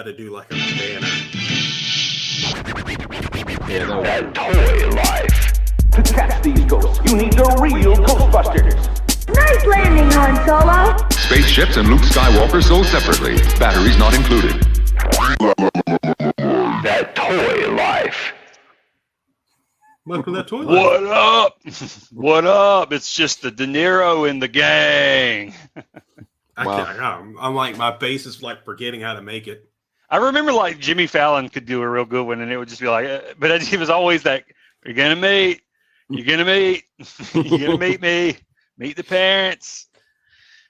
to do like a banner. Yeah, no. That toy life. To catch these ghosts, you need the real Ghostbusters. Nice landing, Han Solo. Spaceships and Luke Skywalker sold separately. Batteries not included. That toy life. Welcome to that toy. What up? What up? It's just the De Niro and the gang. I'm like, my face is like forgetting how to make it. I remember like Jimmy Fallon could do a real good one, and it would just be like, but it was always that, you're going to meet, you're going to meet, you're going to meet me, meet the parents.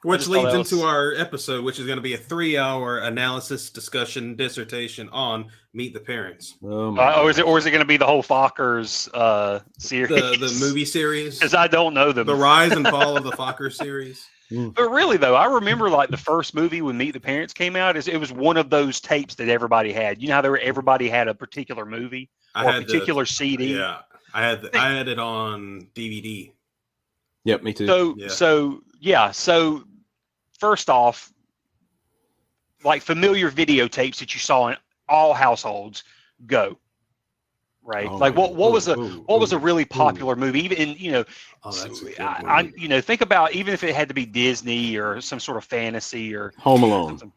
Which leads into our episode, which is going to be a 3-hour analysis, discussion, dissertation on Meet the Parents. Or is it going to be the whole Fockers series? The movie series? Because I don't know them. The rise and fall of the Focker series. But really, though, I remember like the first movie when Meet the Parents came out, it was one of those tapes that everybody had. You know how everybody had a particular movie or a particular CD? Yeah, I had it on DVD. Yep, me too. So first off, like familiar videotapes that you saw in all households, go. Right, Oh, like what was a really popular ooh. movie? Even think about even if it had to be Disney or some sort of fantasy or Home Alone. something.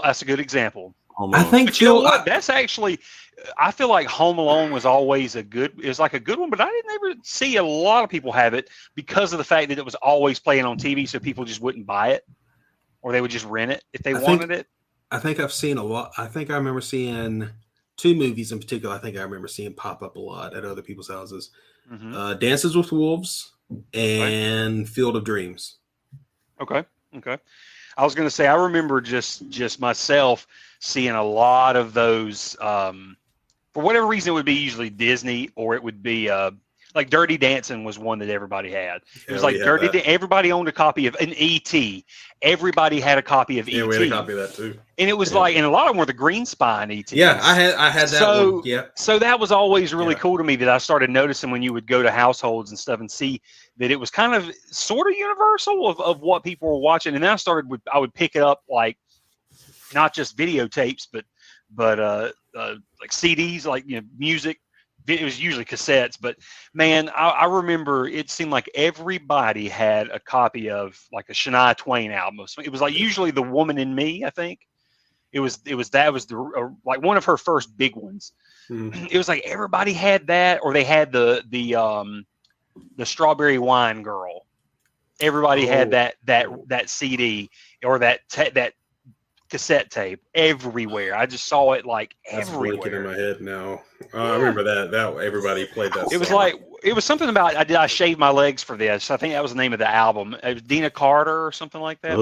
That's a good example. Home I Alone. think But you know what? That's actually, I feel like Home Alone was always a good one, but I didn't ever see a lot of people have it because of the fact that it was always playing on TV, so people just wouldn't buy it, or they would just rent it if they wanted it. I think I've seen a lot. I think I remember seeing 2 movies in particular. I think I remember seeing pop up a lot at other people's houses. Mm-hmm. Dances with Wolves and Field of Dreams. Okay. I was going to say, I remember just myself seeing a lot of those. For whatever reason, it would be usually Disney, or it would be like Dirty Dancing was one that everybody had. It was like everybody owned a copy of an E.T. Everybody had a copy of E.T. Yeah, we had a copy of that too. And it was like, and a lot of them were the green spine E.T. Yeah, I had that one. Yeah. So that was always really cool to me that I started noticing when you would go to households and stuff and see that it was kind of sort of universal of what people were watching. And then I would pick it up like not just videotapes, but like CDs, like, music. It was usually cassettes, but man, I remember it seemed like everybody had a copy of like a Shania Twain album. It was like usually The Woman in Me, I think. It was like one of her first big ones. Mm-hmm. It was like everybody had that, or they had the Strawberry Wine Girl. Everybody had that CD or that cassette tape everywhere. I just saw it like everywhere. That's blinking in my head now. I remember that everybody played that. It was like it was something about I shaved my legs for this. I think that was the name of the album. It was Dina Carter or something like that.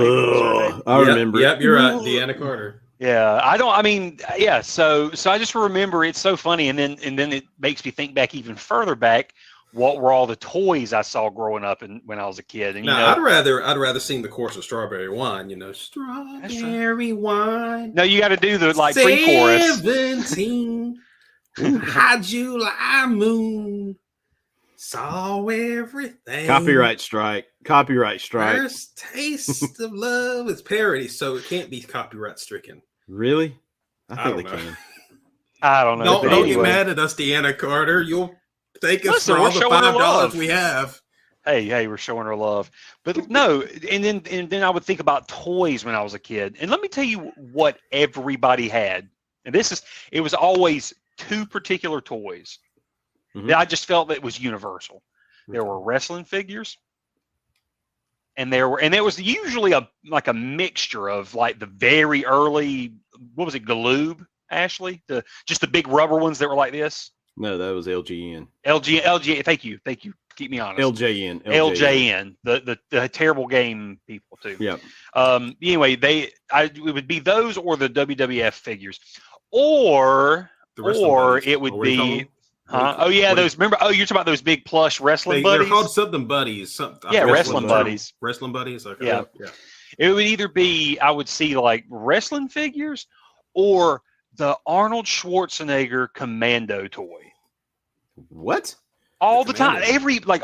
I remember. Yep, you're right, Deanna Carter. Yeah, So I just remember it's so funny, and then it makes me think back even further back. What were all the toys I saw growing up and when I was a kid? And I'd rather sing the chorus of Strawberry Wine. Strawberry Wine. No, you got to do the like pre-chorus. 17, high July moon, saw everything. Copyright strike. First taste of love is parody, so it can't be copyright stricken. Really? I think they can. I don't know. Don't get mad at us, Deanna Carter. You'll thank us for all the $5 we have. Hey, we're showing her love. But no, and then I would think about toys when I was a kid. And let me tell you what everybody had. And it was always 2 particular toys that I just felt that was universal. There were wrestling figures, and there was usually a mixture of like the very early, what was it, Galoob, Ashley? Just the big rubber ones that were like this. No, that was LGN. LG. Thank you. Keep me honest. LJN. The terrible game people too. Yeah. Anyway, it would be those or the WWF figures, or it would be. Oh yeah, those. Remember? Oh, you're talking about those big plush wrestling buddies. They're called something buddies. Wrestling buddies. Wrestling buddies. Okay. Yeah. It would either be I would see like wrestling figures or the Arnold Schwarzenegger Commando toy. What? All the time.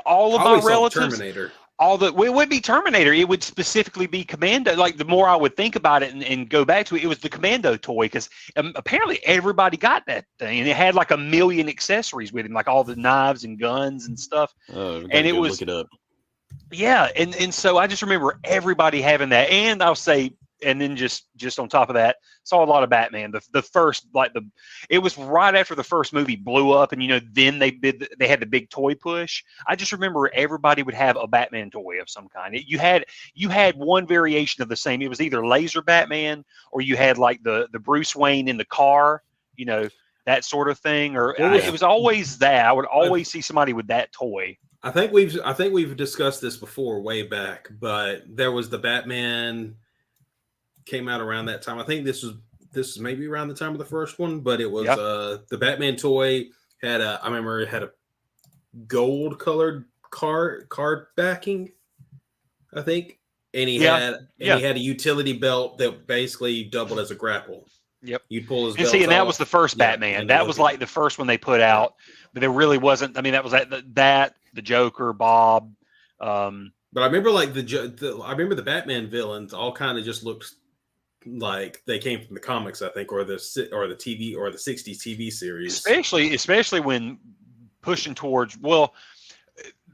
All of our relatives. Terminator. it would be Terminator. It would specifically be Commando. Like the more I would think about it and go back to it, it was the Commando toy because apparently everybody got that thing, and it had like 1 million accessories with him, like all the knives and guns and stuff. And it was look it up. Yeah, and so I just remember everybody having that, and I'll say. And then just on top of that, saw a lot of Batman. The first, it was right after the first movie blew up, and then they had the big toy push. I just remember everybody would have a Batman toy of some kind. You had one variation of the same. It was either Laser Batman, or you had like the Bruce Wayne in the car, that sort of thing. Or it was always that. I would always see somebody with that toy. I think we've discussed this before, way back, but there was the Batman. Came out around that time. I think this is maybe around the time of the first one, but it was the Batman toy had I remember it had a gold colored card backing, I think, and he had a utility belt that basically doubled as a grapple. Yep. You'd pull his and belt see, and that off. was the first Batman. That was like the first one they put out, but there really wasn't. I mean, that was the Joker, Bob. But I remember like I remember the Batman villains all kind of just looked like they came from the comics, I think, or the TV or the 60s TV series. Especially when pushing towards, well,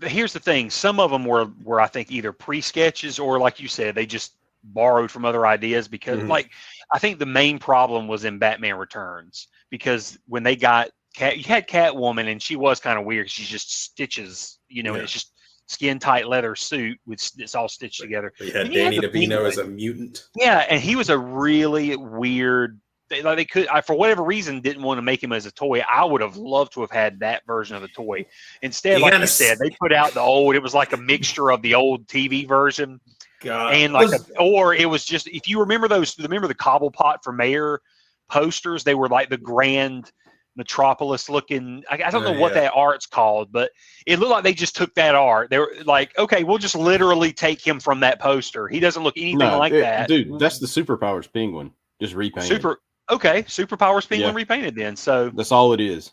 here's the thing. Some of them were I think either pre-sketches or, like you said, they just borrowed from other ideas because like I think the main problem was in Batman Returns because when they got you had Catwoman and she was kind of weird. She just stitches, and it's just skin tight leather suit with it's all stitched together. You had Danny DeVito as a mutant. Yeah, and he was a really weird. They could, for whatever reason, didn't want to make him as a toy. I would have loved to have had that version of the toy. Instead, like you said, they put out the old. It was like a mixture of the old TV version, and or it was just if you remember the Cobblepot for Mayor posters. They were like the grand Metropolis looking. I don't know what that art's called, but it looked like they just took that art. They were like, okay, we'll just literally take him from that poster. He doesn't look anything like that. Dude, that's the Superpowers penguin. Just repainted. Superpowers penguin repainted then. So that's all it is.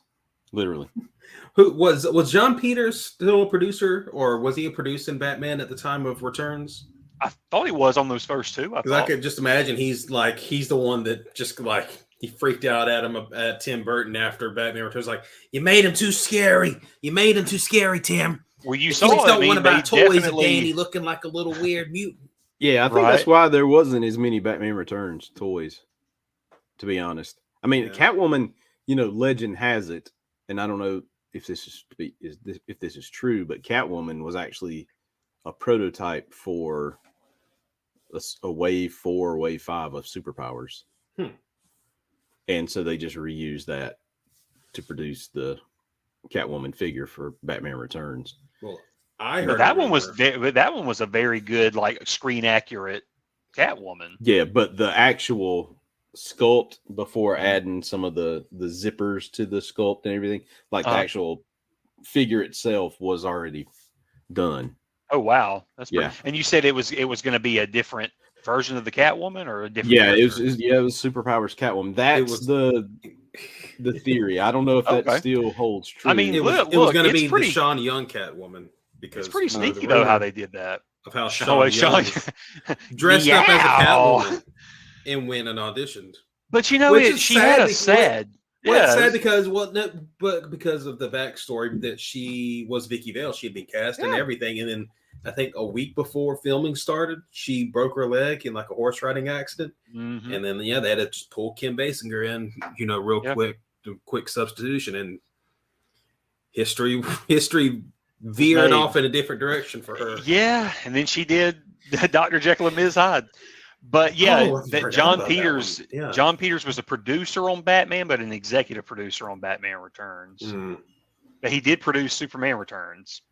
Literally. Who was John Peters still a producer, or was he a producer in Batman at the time of Returns? I thought he was on those first two. Because I could just imagine he's the one that just like he freaked out at Tim Burton after Batman Returns. Like, you made him too scary. You made him too scary, Tim. Well, you the saw kids it. don't want about toys and Danny looking like a little weird mutant. Yeah, I think that's why there wasn't as many Batman Returns toys. To be honest, I mean, Catwoman. Legend has it, and I don't know if this is true, but Catwoman was actually a prototype for a Wave 4 or Wave 5 of Superpowers. And so they just reused that to produce the Catwoman figure for Batman Returns. Well, I heard that one was a very good, like, screen accurate Catwoman. Yeah, but the actual sculpt before adding some of the zippers to the sculpt and everything, like the actual figure itself was already done. Oh wow, that's pretty. And you said it was going to be a different version of the Catwoman or a different? Yeah, it was Superpowers Catwoman. That's the theory. I don't know if that still holds true. I mean, it was going to be the Sean Young Catwoman because it's pretty sneaky though how they did that. Of how Sean Young dressed up as a Catwoman and went and auditioned. But she had a sad. It's sad because because of the backstory that she was Vicky Vale. She had been cast and everything, and then I think a week before filming started, she broke her leg in like a horse riding accident, and then they had to just pull Kim Basinger in, real quick substitution, and history veered off in a different direction for her. Yeah, and then she did Dr. Jekyll and Ms. Hyde. But John Peters was a producer on Batman, but an executive producer on Batman Returns. But he did produce Superman Returns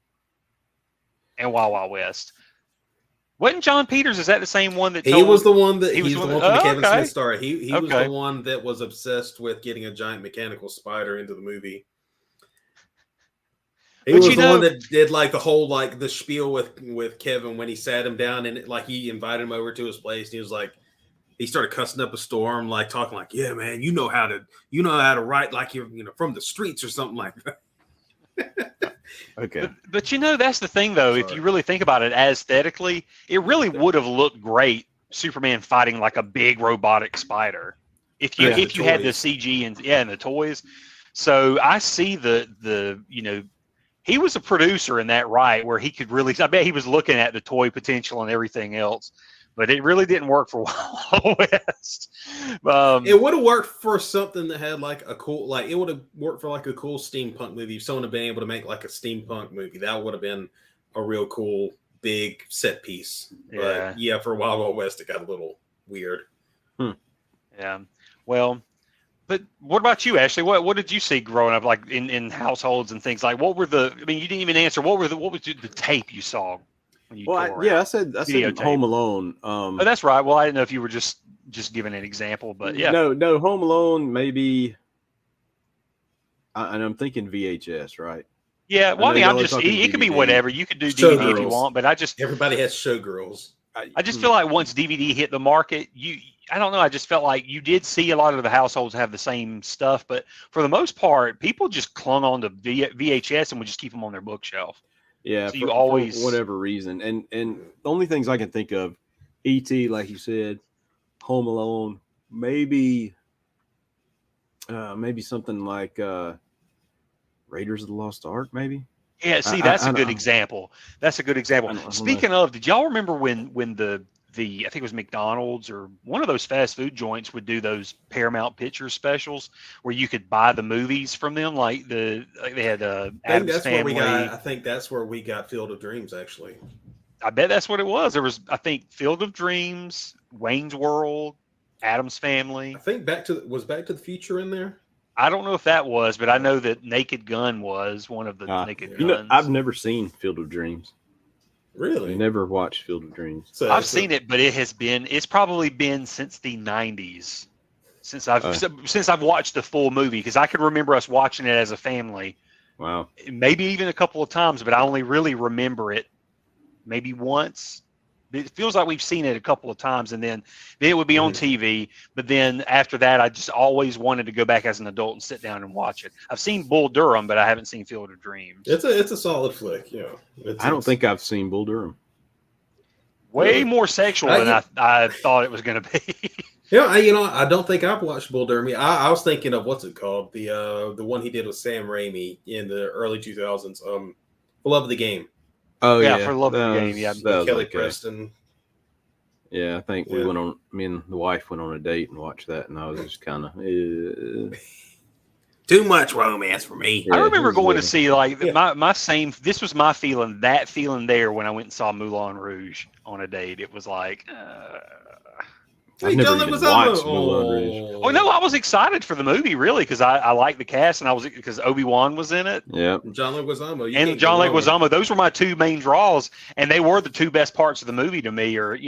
and Wild Wild West. Wasn't John Peters? Is that the same one that he was the one that he was the one from the Kevin Smith story? He was the one that was obsessed with getting a giant mechanical spider into the movie. He was the one that did like the whole the spiel with Kevin when he sat him down and he invited him over to his place and he was like, he started cussing up a storm, like talking like, yeah man, you know how to write like you're from the streets or something like that. Okay. But that's the thing, though. If you really think about it aesthetically, it really would have looked great. Superman fighting like a big robotic spider. If you had the CG and the toys. So I see the he was a producer in that, right, where he could really, I bet he was looking at the toy potential and everything else, but it really didn't work for Wild West. It would have worked for something that had like a cool, it would have worked for like a cool steampunk movie. If someone had been able to make like a steampunk movie, that would have been a real cool, big set piece. But for Wild Wild West, it got a little weird. Yeah. Well, but what about you, Ashley? What did you see growing up, like in households and things? Like, what were you didn't even answer. What was the tape you saw when you? I said Home Alone. Oh, that's right. Well, I didn't know if you were just giving an example, but yeah. No, Home Alone maybe. And I'm thinking VHS, right? Yeah. Well, it could be whatever. You could do DVD if you want, but everybody has Showgirls. I just feel like once DVD hit the market, I don't know. I just felt like you did see a lot of the households have the same stuff, but for the most part, people just clung on to VHS and would just keep them on their bookshelf. Yeah, so for whatever reason, and the only things I can think of, E.T., like you said, Home Alone, maybe something like Raiders of the Lost Ark, maybe. Yeah, see, that's a good example. That's a good example. Speaking of, did y'all remember when the I think it was McDonald's or one of those fast food joints would do those Paramount Pictures specials where you could buy the movies from them, like they had Addams Family. I think that's where we got Field of Dreams, actually. I bet that's what it was. There was, I think, Field of Dreams, Wayne's World, Addams Family. I think Back to the Future in there. I don't know if that was, but I know that Naked Gun was one of the Naked Guns. I've never seen Field of Dreams. Really? I never watched Field of Dreams. I've seen it, but it's probably been since the 90s since I've watched the full movie, because I could remember us watching it as a family. Wow. Maybe even a couple of times, but I only really remember it maybe once. It feels like we've seen it a couple of times, and then it would be on TV. But then after that, I just always wanted to go back as an adult and sit down and watch it. I've seen Bull Durham, but I haven't seen Field of Dreams. It's a solid flick, yeah. I don't think I've seen Bull Durham. Way more sexual than I thought it was going to be. Yeah, I don't think I've watched Bull Durham. I was thinking of what's it called, the one he did with Sam Raimi in the early 2000s. For Love of the Game. Oh yeah, For Love of the Game. Yeah, Kelly Preston. Yeah, I think me and the wife went on a date and watched that, and I was just kind of too much romance for me. I remember going to see this was my feeling there when I went and saw Moulin Rouge on a date. It was like I've never even watched Moulin Rouge. Oh no, I was excited for the movie, really, because I liked the cast, and because Obi-Wan was in it. Yeah, John Leguizamo and John Leguizamo. Those were my two main draws, and they were the two best parts of the movie to me, or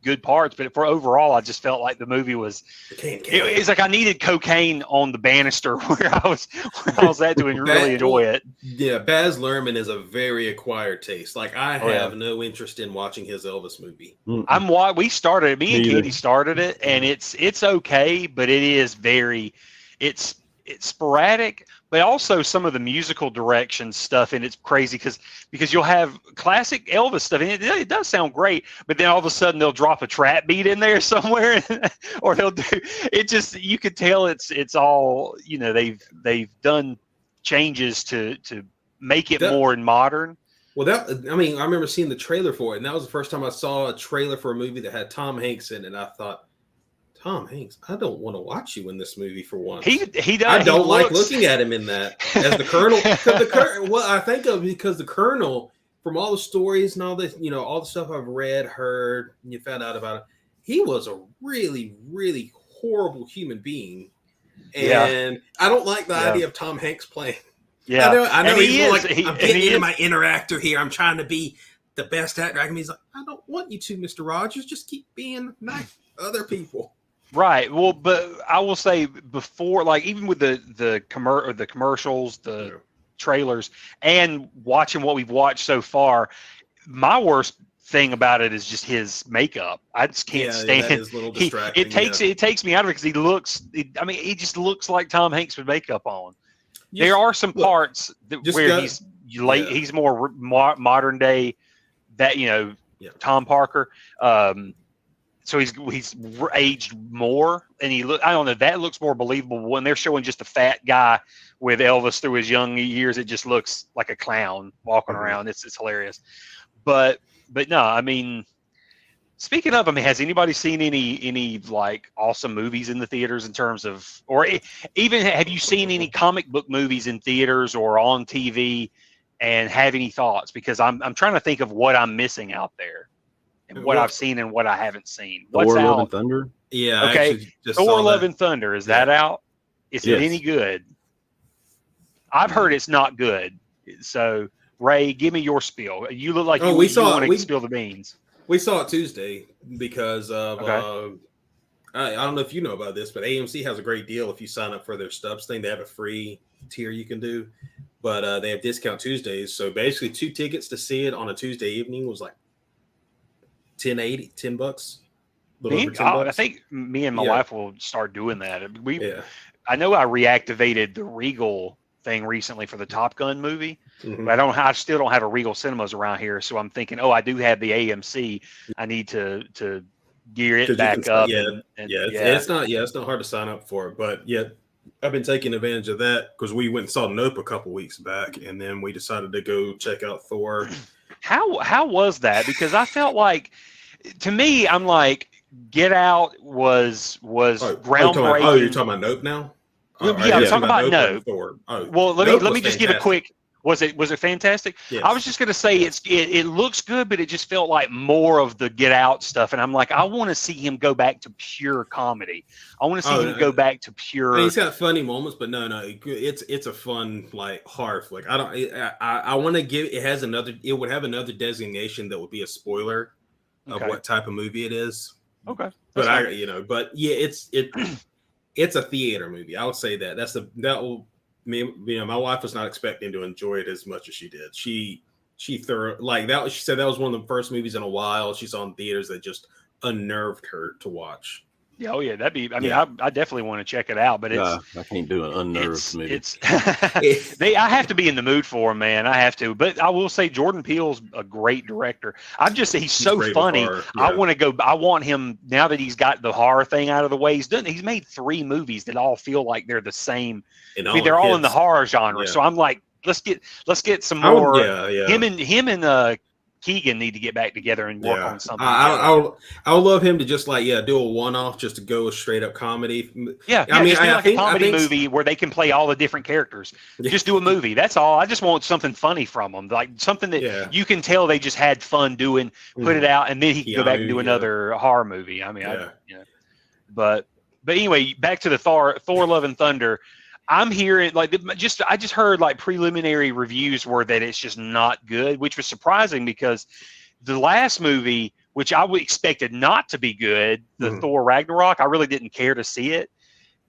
good parts. But for overall, I just felt like the movie was. It's like I needed cocaine on the banister where I was at to really enjoy it. Yeah, Baz Luhrmann is a very acquired taste. Like I have no interest in watching his Elvis movie. Me and Katie started it, and it's okay, but it is it's sporadic, but also some of the musical direction stuff, and it's crazy because you'll have classic Elvis stuff, and it does sound great, but then all of a sudden they'll drop a trap beat in there somewhere, or they'll do it. Just you could tell it's all they've done changes to make it more modern. Well, I remember seeing the trailer for it, and that was the first time I saw a trailer for a movie that had Tom Hanks in it, and I thought, Tom Hanks, I don't want to watch you in this movie for once. He does. I don't like looking at him in that as the Colonel. I think of because the Colonel, from all the stories and all this, all the stuff I've read, heard, and you found out about him, he was a really, really horrible human being, and I don't like the idea of Tom Hanks playing. Yeah, I know. I'm getting into my inner actor here. I'm trying to be the best actor. He's like, I don't want you to, Mr. Rogers. Just keep being nice to other people. Right. Well, but I will say before, like even with the commercials, the trailers, and watching what we've watched so far, my worst thing about it is just his makeup. I just can't stand it. That is a little distracting. It takes me out of it because he just looks like Tom Hanks with makeup on. there are some look, parts where go- he's late. yeah. He's more modern day. That Yeah. Tom Parker. So he's aged more, and I don't know. That looks more believable when they're showing just a fat guy with Elvis through his young years. It just looks like a clown walking around. It's hilarious. But no, I mean, speaking of, I mean, has anybody seen any like awesome movies in the theaters in terms of, or even have you seen any comic book movies in theaters or on TV, and have any thoughts? Because I'm trying to think of what I'm missing out there, and what I've seen and what I haven't seen. What's Thor: Love and out? Thunder. Yeah. I Okay, actually just Thor: saw Love that. and Thunder. Is that out? Is it Yes. any good? I've heard it's not good. So Ray, give me your spiel. You look like you want to spill the beans. We saw it Tuesday because of Okay. I don't know if you know about this, but AMC has a great deal if you sign up for their Stubs thing. They have a free tier you can do, but they have discount Tuesdays. So basically, 2 tickets to see it on a Tuesday evening was like $10. A little over $10. I think me and my Yeah. wife will start doing that. Yeah. I know I reactivated the Regal thing recently for the Top Gun movie, Mhm. but I still don't have a Regal Cinemas around here. So I'm thinking, I do have the AMC. I need to gear it 'Cause you back can- up. yeah, it's not hard to sign up for it, but yeah, I've been taking advantage of that because we went and saw Nope a couple weeks back, and then we decided to go check out Thor. How was that? Because I felt like, to me, I'm like, Get Out was groundbreaking. You're talking about Nope now? Yeah, Are you I'm talking talking about or Nope. Thor? Well, let Nope me was just give a fantastic. quick. Was it fantastic? Yes. I was just gonna say it looks good, but it just felt like more of the Get Out stuff, and I'm like, I want to see him go back to pure comedy. I want to see him go back to pure. I mean, he's got funny moments, but no, it's a fun like horror flick. I want to give it has another. It would have another designation that would be a spoiler of Okay. what type of movie it is. Okay, But that's fine. but yeah, it's a theater movie. I would say that my wife was not expecting to enjoy it as much as she did. She like that. She said that was one of the first movies in a while she saw in theaters that just unnerved her to watch. Yeah, that'd be. I mean, Yeah. I definitely want to check it out, but I can't do an unnerved movie. It's I have to be in the mood for him, man. I have to. But I will say Jordan Peele's a great director. He's so great with funny. horror, I yeah. want him, now that he's got the horror thing out of the way. He's made 3 movies that all feel like they're the same. And I mean, they're all in the hits. horror genre. Yeah. So I'm like, let's get some more. Yeah. Him and Keegan need to get back together and work on something. I would love him to just do a one-off, just to go straight up comedy. Yeah, I mean, just do I like think- a I comedy think- movie where they can play all the different characters. Yeah. Just do a movie. That's all. I just want something funny from them, like something that you can tell they just had fun doing. Put it out, and then he can go back and do Keanu, another horror movie. I mean, Yeah. But anyway, back to the Thor: Love and Thunder. I'm hearing I just heard like preliminary reviews were that it's just not good, which was surprising because the last movie, which I expected not to be good, the Thor Ragnarok, I really didn't care to see it.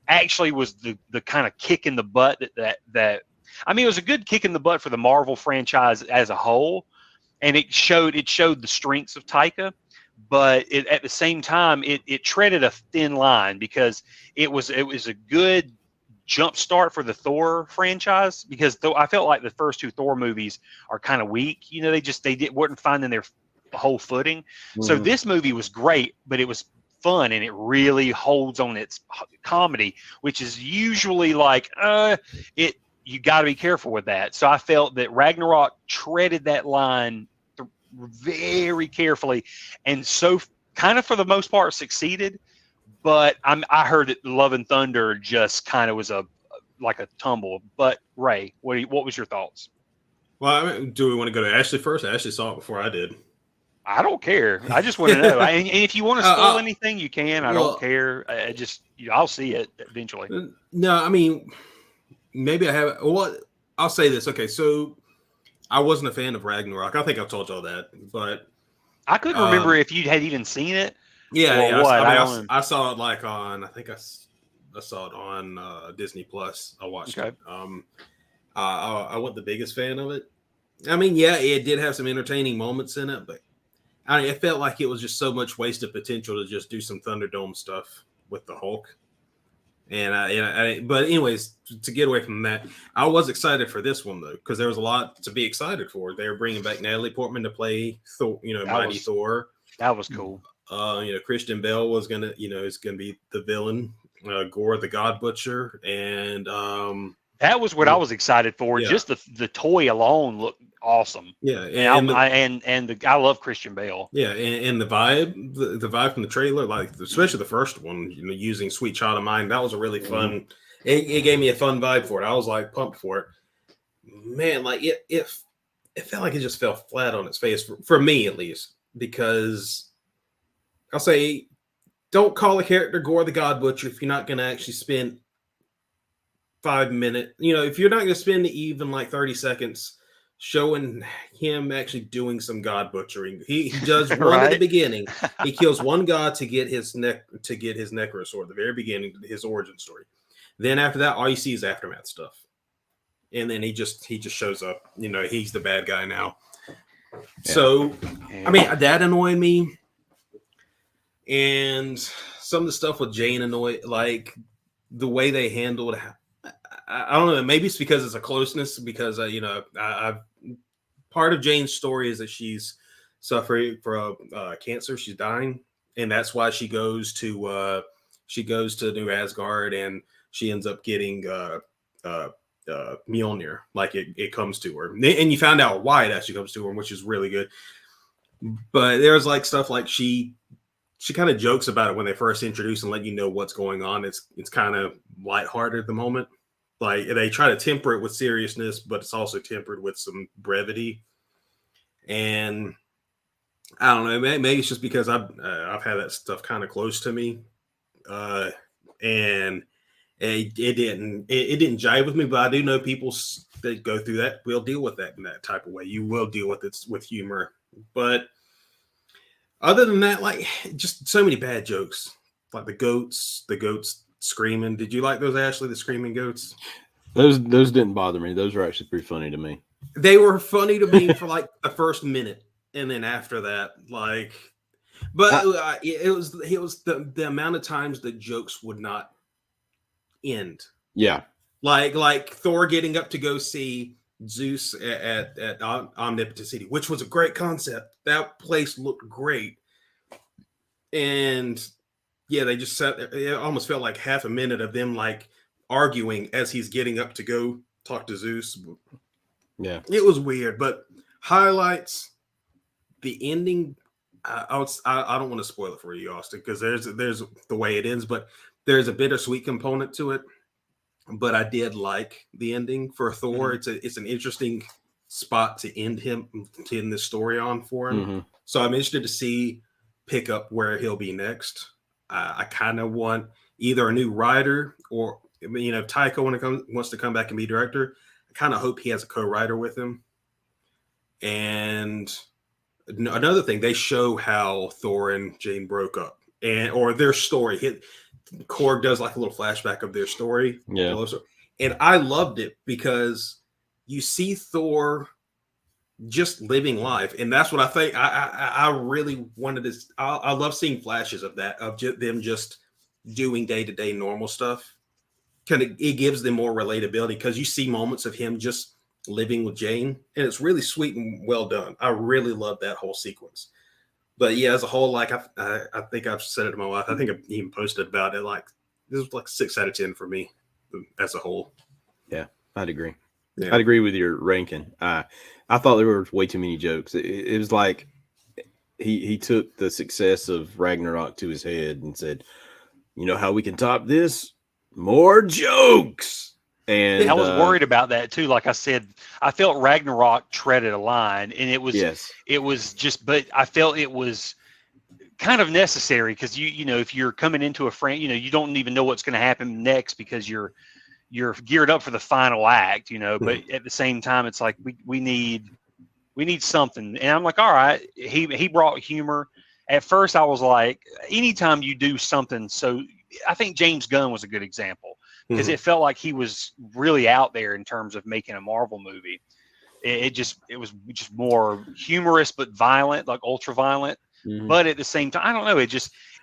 Actually, was the kind of kick in the butt that I mean, it was a good kick in the butt for the Marvel franchise as a whole, and it showed the strengths of Taika, but at the same time, it treaded a thin line because it was a good jump start for the Thor franchise, because I felt like the first 2 Thor movies are kind of weak. They weren't finding their whole footing. So this movie was great, but it was fun, and it really holds on its comedy, which is usually like you got to be careful with that. So I felt that Ragnarok treaded that line very carefully, and so kind of for the most part succeeded. But I heard that Love and Thunder just kind of was like a tumble. But Ray, what was your thoughts? Well, I mean, do we want to go to Ashley first? Ashley saw it before I did. I don't care. I just want to know. And if you want to spoil anything, you can. I don't care. I'll see it eventually. No, I mean, maybe I have. Well, I'll say this. Okay, so I wasn't a fan of Ragnarok. I think I've told y'all that, but I couldn't remember if you had even seen it. Yeah, what? I saw it like on. I think I saw it on Disney Plus. I watched it. I wasn't the biggest fan of it. I mean, yeah, it did have some entertaining moments in it, but it felt like it was just so much wasted potential to just do some Thunderdome stuff with the Hulk. But anyways, to get away from that, I was excited for this one though, because there was a lot to be excited for. They were bringing back Natalie Portman to play Thor, Mighty Thor. That was cool. Christian Bale was is gonna be the villain, Gore the God Butcher, and that was what I was excited for. Yeah. Just the toy alone looked awesome. Yeah, and I love Christian Bale. Yeah, and the vibe, the vibe from the trailer, like especially the first one, using "Sweet Child of Mine," that was a really fun. It gave me a fun vibe for it. I was like pumped for it. Man, like it felt like it just fell flat on its face for me at least, because I'll say, don't call a character Gore the God Butcher if you're not going to actually spend 5 minutes. If you're not going to spend even like 30 seconds showing him actually doing some god butchering. He does one right? at the beginning. He kills one god to get his necro sword, the very beginning, his origin story. Then after that, all you see is aftermath stuff. And then he just shows up. He's the bad guy now. Yeah. So I mean, that annoyed me. And some of the stuff with Jane annoyed, like the way they handled. I don't know. Maybe it's because it's a closeness. Because I've part of Jane's story is that she's suffering from cancer. She's dying, and that's why she goes to New Asgard, and she ends up getting Mjolnir. Like it comes to her, and you found out why it actually comes to her, which is really good. But there's like stuff like she kind of jokes about it when they first introduce and let you know what's going on. It's kind of lighthearted at the moment. Like they try to temper it with seriousness, but it's also tempered with some brevity. And I don't know, maybe it's just because I've had that stuff kind of close to me, and it didn't jive with me. But I do know people that go through that will deal with that in that type of way. You will deal with it with humor, but other than that, like just so many bad jokes, like the goats screaming. Did you like those, Ashley? The screaming goats? Those didn't bother me. Those were actually pretty funny to me. They were funny to me for like the first minute, and then after that, like, but it was the amount of times that jokes would not end. Yeah, like Thor getting up to go see Zeus at Omnipotent City, which was a great concept. That place looked great, and yeah, they just sat there. It almost felt like half a minute of them like arguing as he's getting up to go talk to Zeus. Yeah, it was weird. But highlights, the ending. I don't want to spoil it for you, Austin, because there's the way it ends, but there's a bittersweet component to it. But I did like the ending for Thor. Mm-hmm. It's an interesting spot to end this story on for him. Mm-hmm. So I'm interested to pick up where he'll be next. I kind of want either a new writer or, Taika wants to come back and be director. I kind of hope he has a co-writer with him. And another thing, they show how Thor and Jane broke up or their story. Korg does like a little flashback of their story. Yeah. And I loved it because you see Thor just living life. And that's what I think. I really wanted to. I love seeing flashes of that, of them just doing day-to-day normal stuff. It gives them more relatability because you see moments of him just living with Jane, and it's really sweet and well done. I really love that whole sequence. But yeah, as a whole, like I think I've said it to my wife. I think I've even posted about it. Like this was like 6 out of 10 for me as a whole. Yeah, I'd agree. Yeah. I'd agree with your ranking. I thought there were way too many jokes. It was like he took the success of Ragnarok to his head and said, "You know how we can top this? More jokes." And I was worried about that too. Like I said, I felt Ragnarok treaded a line, and it was just, but I felt it was kind of necessary because if you're coming into a frame, you don't even know what's going to happen next because you're geared up for the final act, but at the same time, it's like we need something. And I'm like, all right, he brought humor. At first I was like, anytime you do something, so I think James Gunn was a good example. Because it felt like he was really out there in terms of making a Marvel movie. It was just more humorous but violent, like ultra violent. Mm-hmm. But at the same time, I don't know.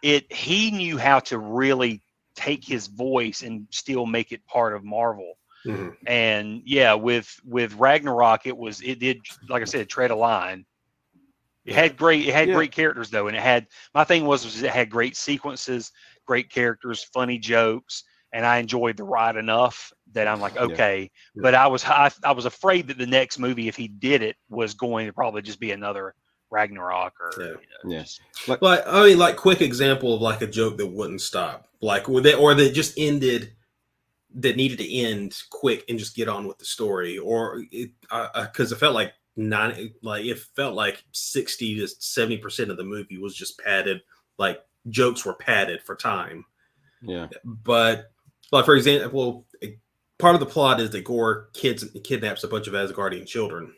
He knew how to really take his voice and still make it part of Marvel. Mhm. And yeah, with Ragnarok, it did, like I said, tread a line. It had great characters though, and my thing was it had great sequences, great characters, funny jokes, and I enjoyed the ride enough that I'm like, okay. Yeah. But I was afraid that the next movie, if he did it, was going to probably just be another Ragnarok or like quick example of like a joke that wouldn't stop, like or that just ended, that needed to end quick and just get on with the story, or because it felt like 60 to 70% of the movie was just padded, like jokes were padded for time. Yeah, but like for example, part of the plot is that Gore kidnaps a bunch of Asgardian children,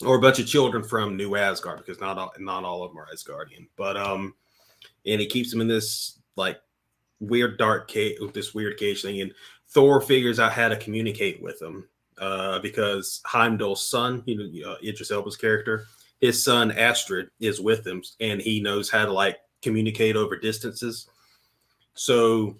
or a bunch of children from New Asgard, because not all of them are Asgardian, but and he keeps them in this like weird dark cage, this weird cage thing, and Thor figures out how to communicate with them because Heimdall's son, Idris Elba's character, his son Astrid is with him, and he knows how to like communicate over distances. So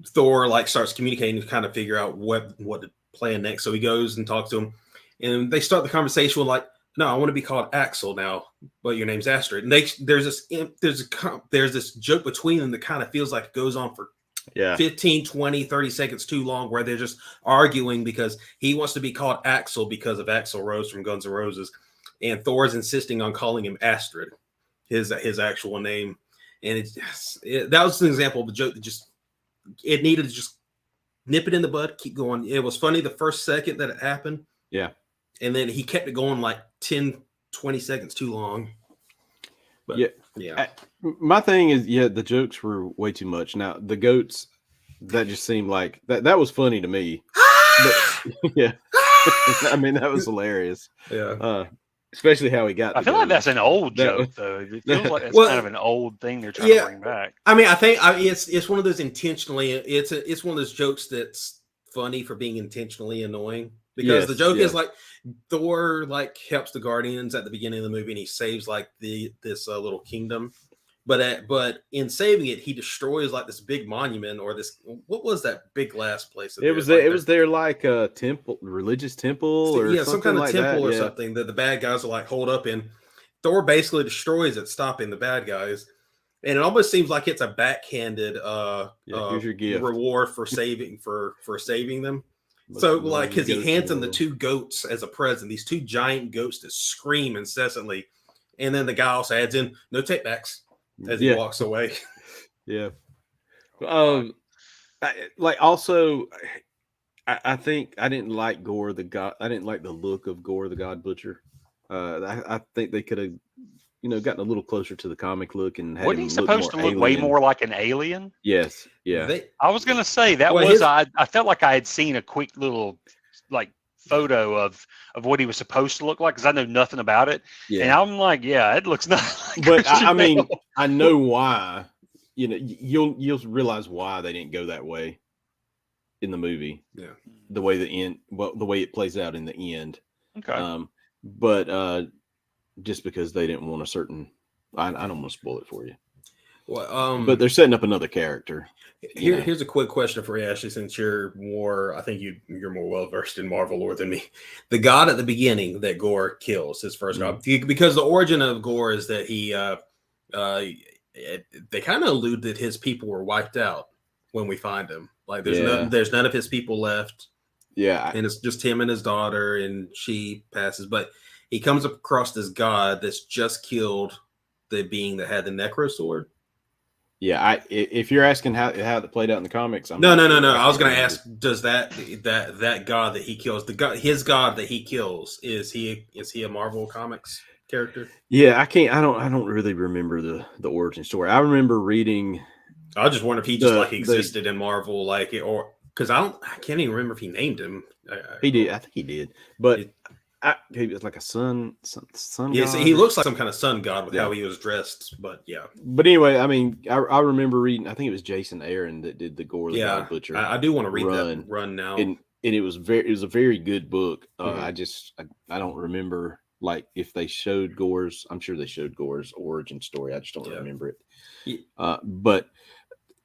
Thor like starts communicating to kind of figure out what to plan next. So he goes and talks to him, and they start the conversation with like, "No, I want to be called Axel now, but your name's Astrid." And there's this joke between them that kind of feels like it goes on for 15, 20, 30 seconds too long, where they're just arguing because he wants to be called Axel because of Axl Rose from Guns N' Roses, and Thor's insisting on calling him Astrid, his actual name. And that was an example of a joke that just, it needed to just nip it in the bud, keep going. It was funny the first second that it happened. Yeah. And then he kept it going like 10, 20 seconds too long. But yeah. My thing is, the jokes were way too much. Now, the goats, that just seemed like, that was funny to me. But, yeah. I mean, that was hilarious. Yeah. Especially how he got. I feel like that's an old joke, though. It feels like it's kind of an old thing they're trying to bring back. I mean, I think it's one of those intentionally. It's one of those jokes that's funny for being intentionally annoying, because the joke is like Thor like helps the Guardians at the beginning of the movie, and he saves like this little kingdom. But in saving it, he destroys like this big monument, or this, what was that big glass place? It was there like a temple, religious temple, or some kind of like temple that. or something that the bad guys are like hold up in. Thor basically destroys it, stopping the bad guys, and it almost seems like it's a backhanded here's your gift, reward for saving them. So like, because he hands them the two goats as a present, these two giant goats that scream incessantly, and then the guy also adds in no take backs as he walks away. Yeah. I think I didn't like Gore the God. I didn't like the look of Gore the God Butcher. I think they could have, gotten a little closer to the comic look and had Wasn't he supposed to look way more like an alien? Yes. Yeah. I was gonna say that I felt like I had seen a quick little like photo of what he was supposed to look like, because I know nothing about it. Yeah. And I'm like, it looks nothing like but Christian I mean, Bale. I know why. You'll realize why they didn't go that way in the movie. Yeah. The way the way it plays out in the end. Okay. But just because they didn't want a certain, I don't want to spoil it for you. Well, but they're setting up another character. Here's a quick question for you, Ashley, since you're more, I think you're more well versed in Marvel lore than me. The god at the beginning that Gore kills, his first god, because the origin of Gore is that they kind of allude that his people were wiped out when we find him. Like there's none of his people left. Yeah, and it's just him and his daughter, and she passes. But he comes across this god that's just killed the being that had the Necro sword. Yeah, if you're asking how it played out in the comics, no. I was going to ask: does that god that he kills, his god that he kills, is he a Marvel Comics character? Yeah, I don't really remember the origin story. I remember reading. I just wonder if he just existed in Marvel, or because I can't even remember if he named him. He did. I think he did, but. He was like a sun god. Yeah, so he looks like some kind of sun god with how he was dressed, but yeah. But anyway, I mean, I remember reading. I think it was Jason Aaron that did the Gore the God Butcher. I do want to read that run now, and it was a very good book. I don't remember like if they showed Gore's. I'm sure they showed Gore's origin story. I just don't remember it. But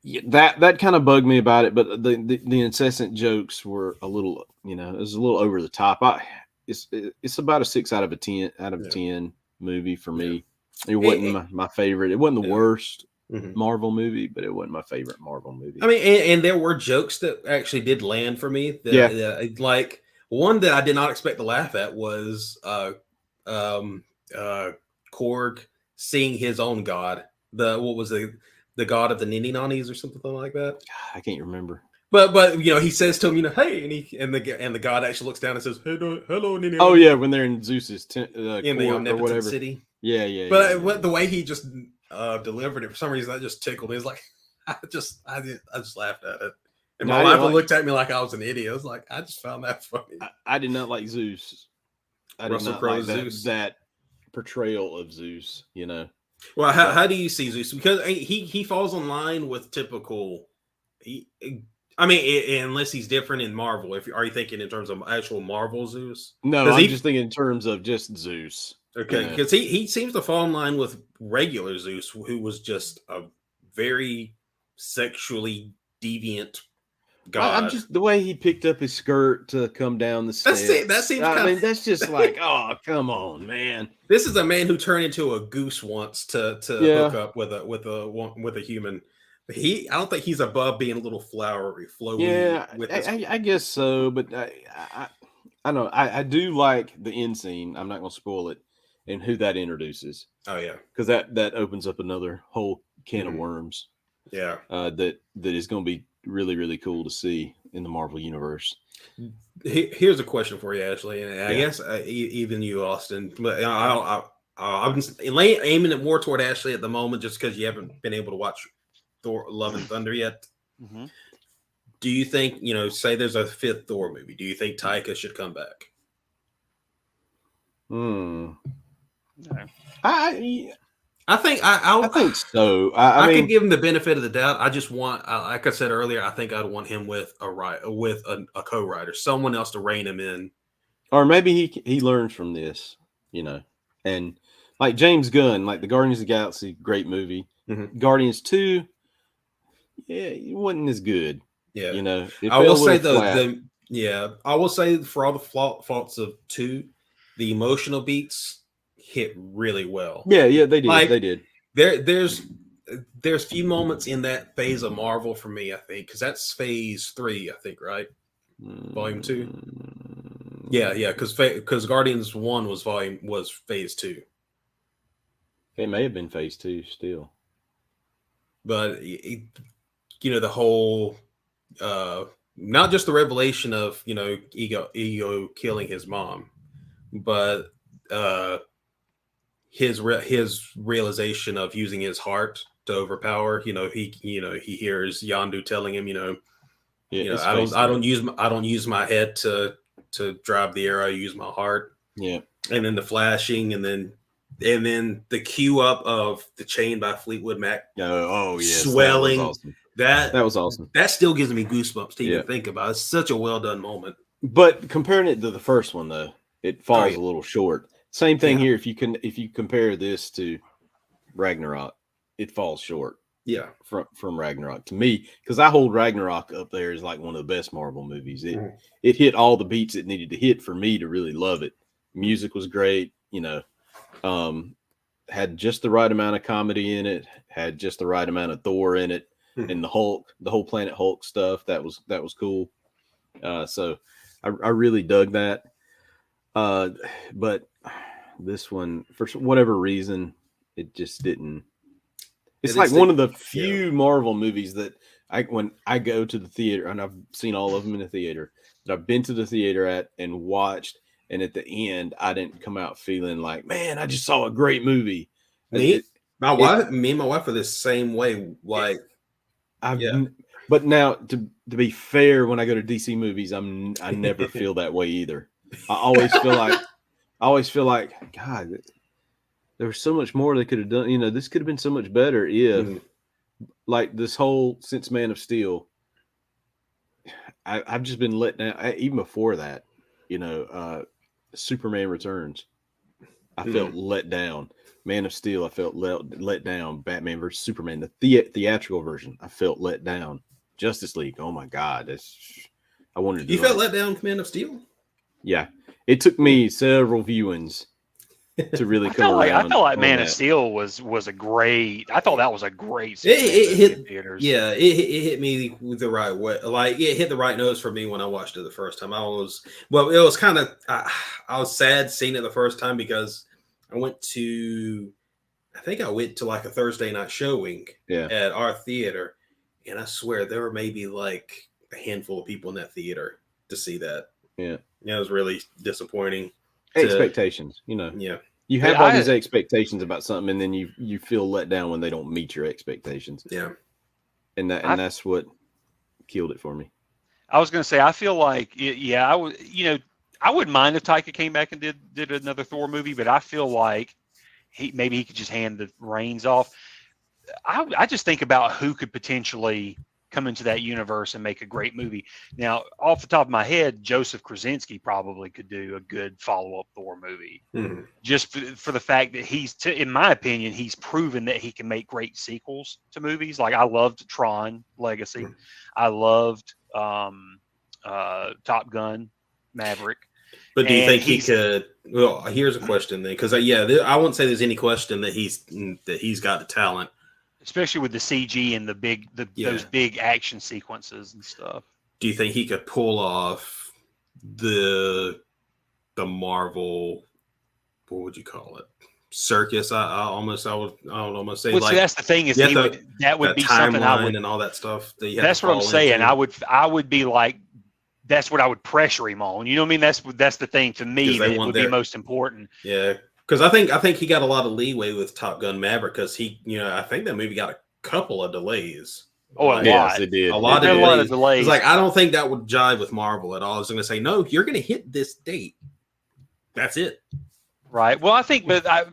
Yeah, that kind of bugged me about it, but the incessant jokes were a little, it was a little over the top. It's about a 6 out of 10 movie for me. It wasn't my favorite. It wasn't the worst Marvel movie, but it wasn't my favorite Marvel movie. I mean, and there were jokes that actually did land for me. Like one that I did not expect to laugh at was Korg seeing his own god. The god of the Ninny Nannies or something like that. I can't remember. But he says to him, hey, and the god actually looks down and says, hello, Ninny. Oh yeah, when they're in Zeus's in the Omnipotent City. Yeah. But the way he just delivered it, for some reason that just tickled me. It's like I just laughed at it. And my wife looked at me like I was an idiot. I was like, I just found that funny. I did not like Zeus. I did not like that portrayal of Zeus, Well, how do you see Zeus? Because he falls in line with typical. Unless he's different in Marvel. Are you thinking in terms of actual Marvel Zeus? No, I'm just thinking in terms of just Zeus. Okay, because he seems to fall in line with regular Zeus, who was just a very sexually deviant god. I'm just the way he picked up his skirt to come down the stairs. That seems. That's just like, oh, come on, man. This is a man who turned into a goose once to hook up with a human. I don't think he's above being a little flowery, flowy. Yeah, I guess so. But I know I do like the end scene. I'm not going to spoil it, and who that introduces. Oh yeah, because that opens up another whole can of worms. Yeah, that is going to be really, really cool to see in the Marvel universe. Here's a question for you, Ashley, and I guess even you, Austin. But I'm aiming it more toward Ashley at the moment, just because you haven't been able to watch Thor: Love and Thunder yet. Mm-hmm. Do you think, say there's a 5th Thor movie? Do you think Taika should come back? No. I think so. I could give him the benefit of the doubt. I just want, like I said earlier, I think I'd want him with a co-writer, someone else to rein him in, or maybe he learns from this, and like James Gunn, like the Guardians of the Galaxy, great movie. Mm-hmm. Guardians 2, it wasn't as good. Yeah, I will say I will say for all the faults of 2, the emotional beats hit really well. Yeah, they did. They did. There's few moments in that phase of Marvel for me, I think, because that's phase 3, I think, right? Volume 2. Yeah, because Guardians 1 was phase 2. It may have been phase 2 still, but the whole not just the revelation of Ego killing his mom, but his realization of using his heart to overpower. He hears Yondu telling him, I don't use my head to drive the arrow. I use my heart. Yeah, and then the flashing, and then the cue up of the Chain by Fleetwood Mac. Oh yes, swelling. That was awesome. That still gives me goosebumps to even think about. It's such a well done moment. But comparing it to the first one, though, it falls a little short. Same thing here. If you compare this to Ragnarok, it falls short. Yeah, from Ragnarok to me, because I hold Ragnarok up there as like one of the best Marvel movies. It hit all the beats it needed to hit for me to really love it. Music was great. Had just the right amount of comedy in it. Had just the right amount of Thor in it. And the Hulk, the whole Planet Hulk stuff, that was cool. So I really dug that. But this one, for whatever reason, it just didn't. It's like one of the few Marvel movies that when I go to the theater, and I've seen all of them in the theater, that I've been to the theater at and watched, and at the end, I didn't come out feeling like, man, I just saw a great movie. Me and my wife are the same way. Like, but now to be fair, when I go to DC movies, I never feel that way either. I always feel like God, there was so much more they could have done. This could have been so much better if, like, this whole since Man of Steel, I've just been let down. Even before that, Superman Returns. I felt let down. Man of Steel, I felt let down. Batman versus Superman, the theatrical version, I felt let down. Justice League, oh my God, I wanted to. You felt let down, Man of Steel? Yeah, it took me several viewings to really come around. I felt like Man of Steel was a great. I thought that was a great. It hit theaters. Yeah, it hit me the right way. Like it hit the right notes for me when I watched it the first time. It was kind of I was sad seeing it the first time because I went to like a Thursday night showing at our theater, and I swear there were maybe like a handful of people in that theater to see that. Yeah, it was really disappointing. Expectations, Yeah. You have all these expectations about something, and then you feel let down when they don't meet your expectations. Yeah, and that's what killed it for me. I was going to say, I feel like, I would, I wouldn't mind if Taika came back and did another Thor movie, but I feel like maybe he could just hand the reins off. I just think about who could potentially come into that universe and make a great movie. Now, off the top of my head, Joseph Krasinski probably could do a good follow-up Thor movie. Mm-hmm. Just for the fact that in my opinion, he's proven that he can make great sequels to movies. Like I loved Tron Legacy. Mm-hmm. I loved Top Gun Maverick. But do you think he could? Well, here's a question then, because I won't say there's any question that he's got the talent, especially with the CG and those big action sequences and stuff. Do you think he could pull off the Marvel? What would you call it? Circus? I would almost say. Well, like, that's the thing is that would be something I would, and all that stuff. That's what I'm saying. I would be like. That's what I would pressure him on. You know what I mean? That's the thing to me that would be most important. Yeah, because I think he got a lot of leeway with Top Gun Maverick because I think that movie got a couple of delays. Oh, a lot. Yes, it did. A lot of delays. It's like I don't think that would jive with Marvel at all. I was going to say no. You're going to hit this date. That's it. Right. Well, I think, but I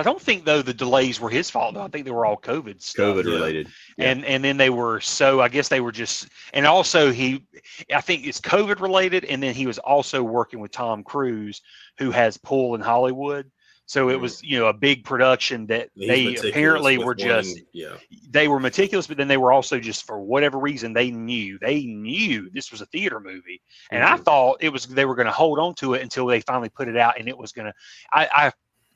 don't think though the delays were his fault. Though. I think they were all COVID stuff. COVID related. Yeah. And then they were I guess they were just, and also I think it's COVID related. And then he was also working with Tom Cruise, who has pull in Hollywood. So it was, a big production that they apparently were they were meticulous, but then they were also just, for whatever reason, they knew this was a theater movie. And I thought they were going to hold on to it until they finally put it out. And it was going to,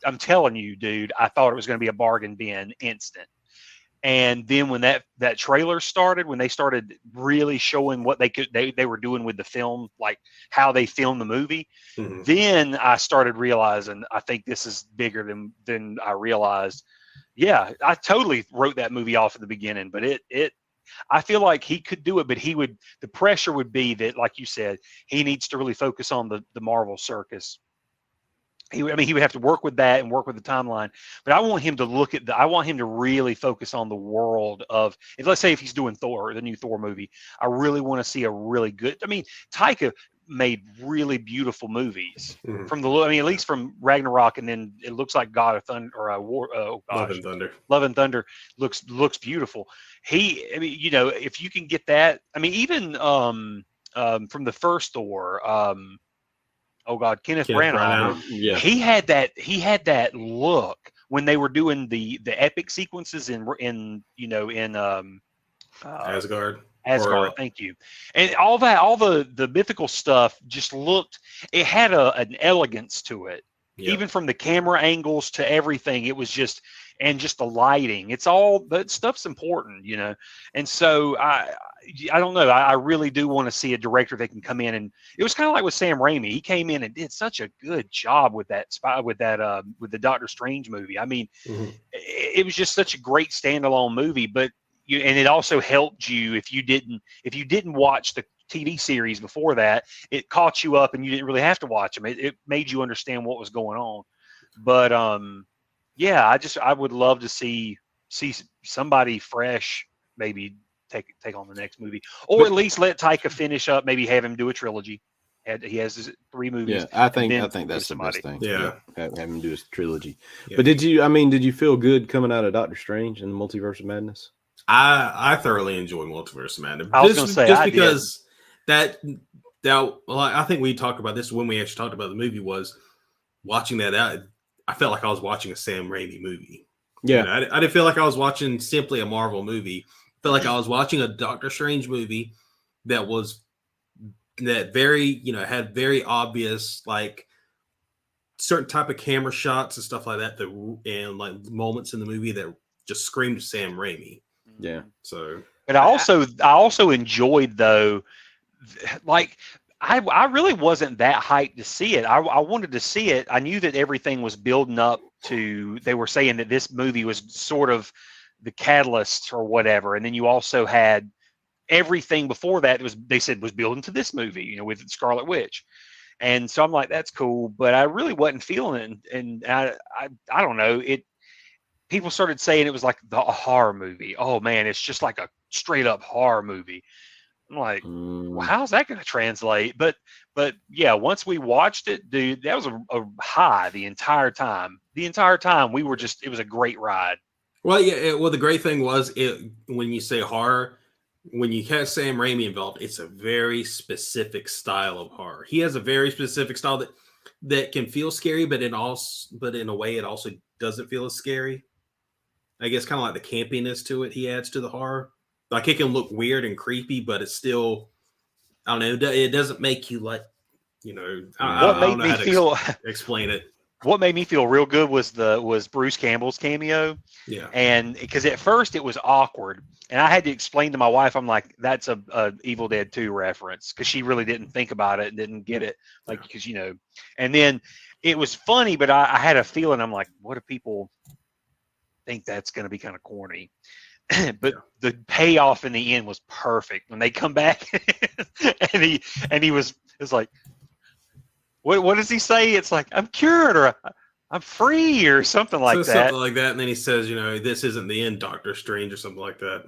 I'm telling you, dude, I thought it was going to be a bargain bin instant. And then when that trailer started, when they started really showing what they were doing with the film, like how they filmed the movie, then I started realizing I think this is bigger than I realized. Yeah, I totally wrote that movie off at the beginning, but I feel like he could do it, but the pressure would be that, like you said, he needs to really focus on the Marvel circus. He would have to work with that and work with the timeline, but I want him to I want him to really focus on the world of, let's say if he's doing Thor, the new Thor movie, I really want to see a really good, Taika made really beautiful movies from at least from Ragnarok. And then it looks like God of Thunder or Love and Thunder. Love and Thunder looks beautiful. If you can get that, even from the first Thor, Kenneth Branagh. Yeah. He had that look when they were doing the epic sequences in Asgard. Thank you. And all the mythical stuff just looked. It had an elegance to it, even from the camera angles to everything. It was just the lighting. It's all that stuff's important, And so I don't know. I really do want to see a director that can come in, and it was kind of like with Sam Raimi. He came in and did such a good job with the Doctor Strange movie. It was just such a great standalone movie, but and it also helped you if you didn't watch the TV series before that. It caught you up, and you didn't really have to watch them. It made you understand what was going on. But I would love to see somebody fresh maybe take on the next movie, or at least let Taika finish up. Maybe have him do a trilogy. He has his 3 movies. Yeah, I think that's the best thing. Yeah, have him do his trilogy. Yeah. But did you feel good coming out of Doctor Strange and the Multiverse of Madness? I thoroughly enjoy Multiverse of Madness. I was going to say just because that I think we talked about this when we actually talked about the movie, was watching that out. I felt like I was watching a Sam Raimi movie. Yeah. You know, I didn't feel like I was watching simply a Marvel movie. I felt like I was watching a Doctor Strange movie that had very obvious like certain type of camera shots and stuff like that, and like moments in the movie that just screamed Sam Raimi. Yeah. So, but I also enjoyed though, like I really wasn't that hyped to see it. I wanted to see it. I knew that everything was building up to. They were saying that this movie was sort of the catalyst or whatever, and then you also had everything before that was building to this movie, you know, with Scarlet Witch. And so I'm like, that's cool, but I really wasn't feeling it. And I don't know. People started saying it was like a horror movie. Oh man, it's just like a straight up horror movie. I'm like, well, how's that going to translate? But yeah, once we watched it, dude, that was a high the entire time. The entire time it was a great ride. Well, yeah. The great thing was when you say horror, when you have Sam Raimi involved, it's a very specific style of horror. He has a very specific style that can feel scary, but in a way, it also doesn't feel as scary. I guess kind of like the campiness to it he adds to the horror. Like it can look weird and creepy, but it's still, I don't know, it doesn't make you like, you know, I don't know how to explain it. What made me feel real good was Bruce Campbell's cameo. Yeah. And because at first it was awkward, and I had to explain to my wife, I'm like, that's a Evil Dead 2 reference, because she really didn't think about it and didn't get it, like, because you know. And then it was funny, but I had a feeling, I'm like, what if people think that's going to be kind of corny? But the payoff in the end was perfect when they come back, and he was like, what does he say? It's like, I'm cured, or I'm free, or something like that. Something like that. And then he says, you know, this isn't the end, Doctor Strange, or something like that.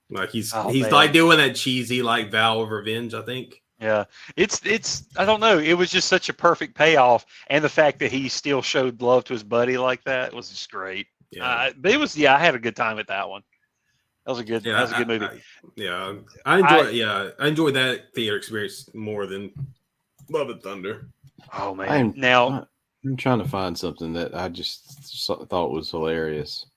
Like he's like doing that cheesy like vow of revenge, I think. Yeah. It's I don't know. It was just such a perfect payoff. And the fact that he still showed love to his buddy like that was just great. Yeah. But it was, I had a good time at that one. That was a good movie. I enjoyed that theater experience more than Love and Thunder. Oh man. I'm trying to find something that I just thought was hilarious.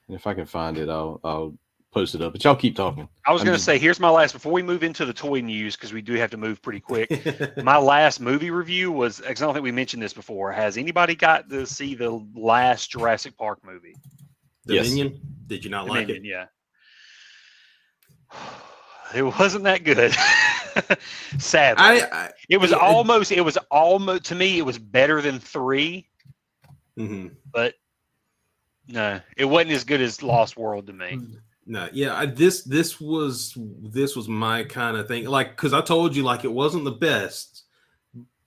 And if I can find it, I'll post it up. But y'all keep talking. I was going to say, here's my last, before we move into the toy news, because we do have to move pretty quick. My last movie review was, I don't think we mentioned this before. Has anybody got to see the last Jurassic Park movie? Dominion? Yes. Did you not like it? Yeah. It wasn't that good. Sadly. It was almost, to me, it was better than 3. Mm-hmm. But no, it wasn't as good as Lost World to me. No, yeah, this was my kind of thing. Like, because I told you, like, it wasn't the best,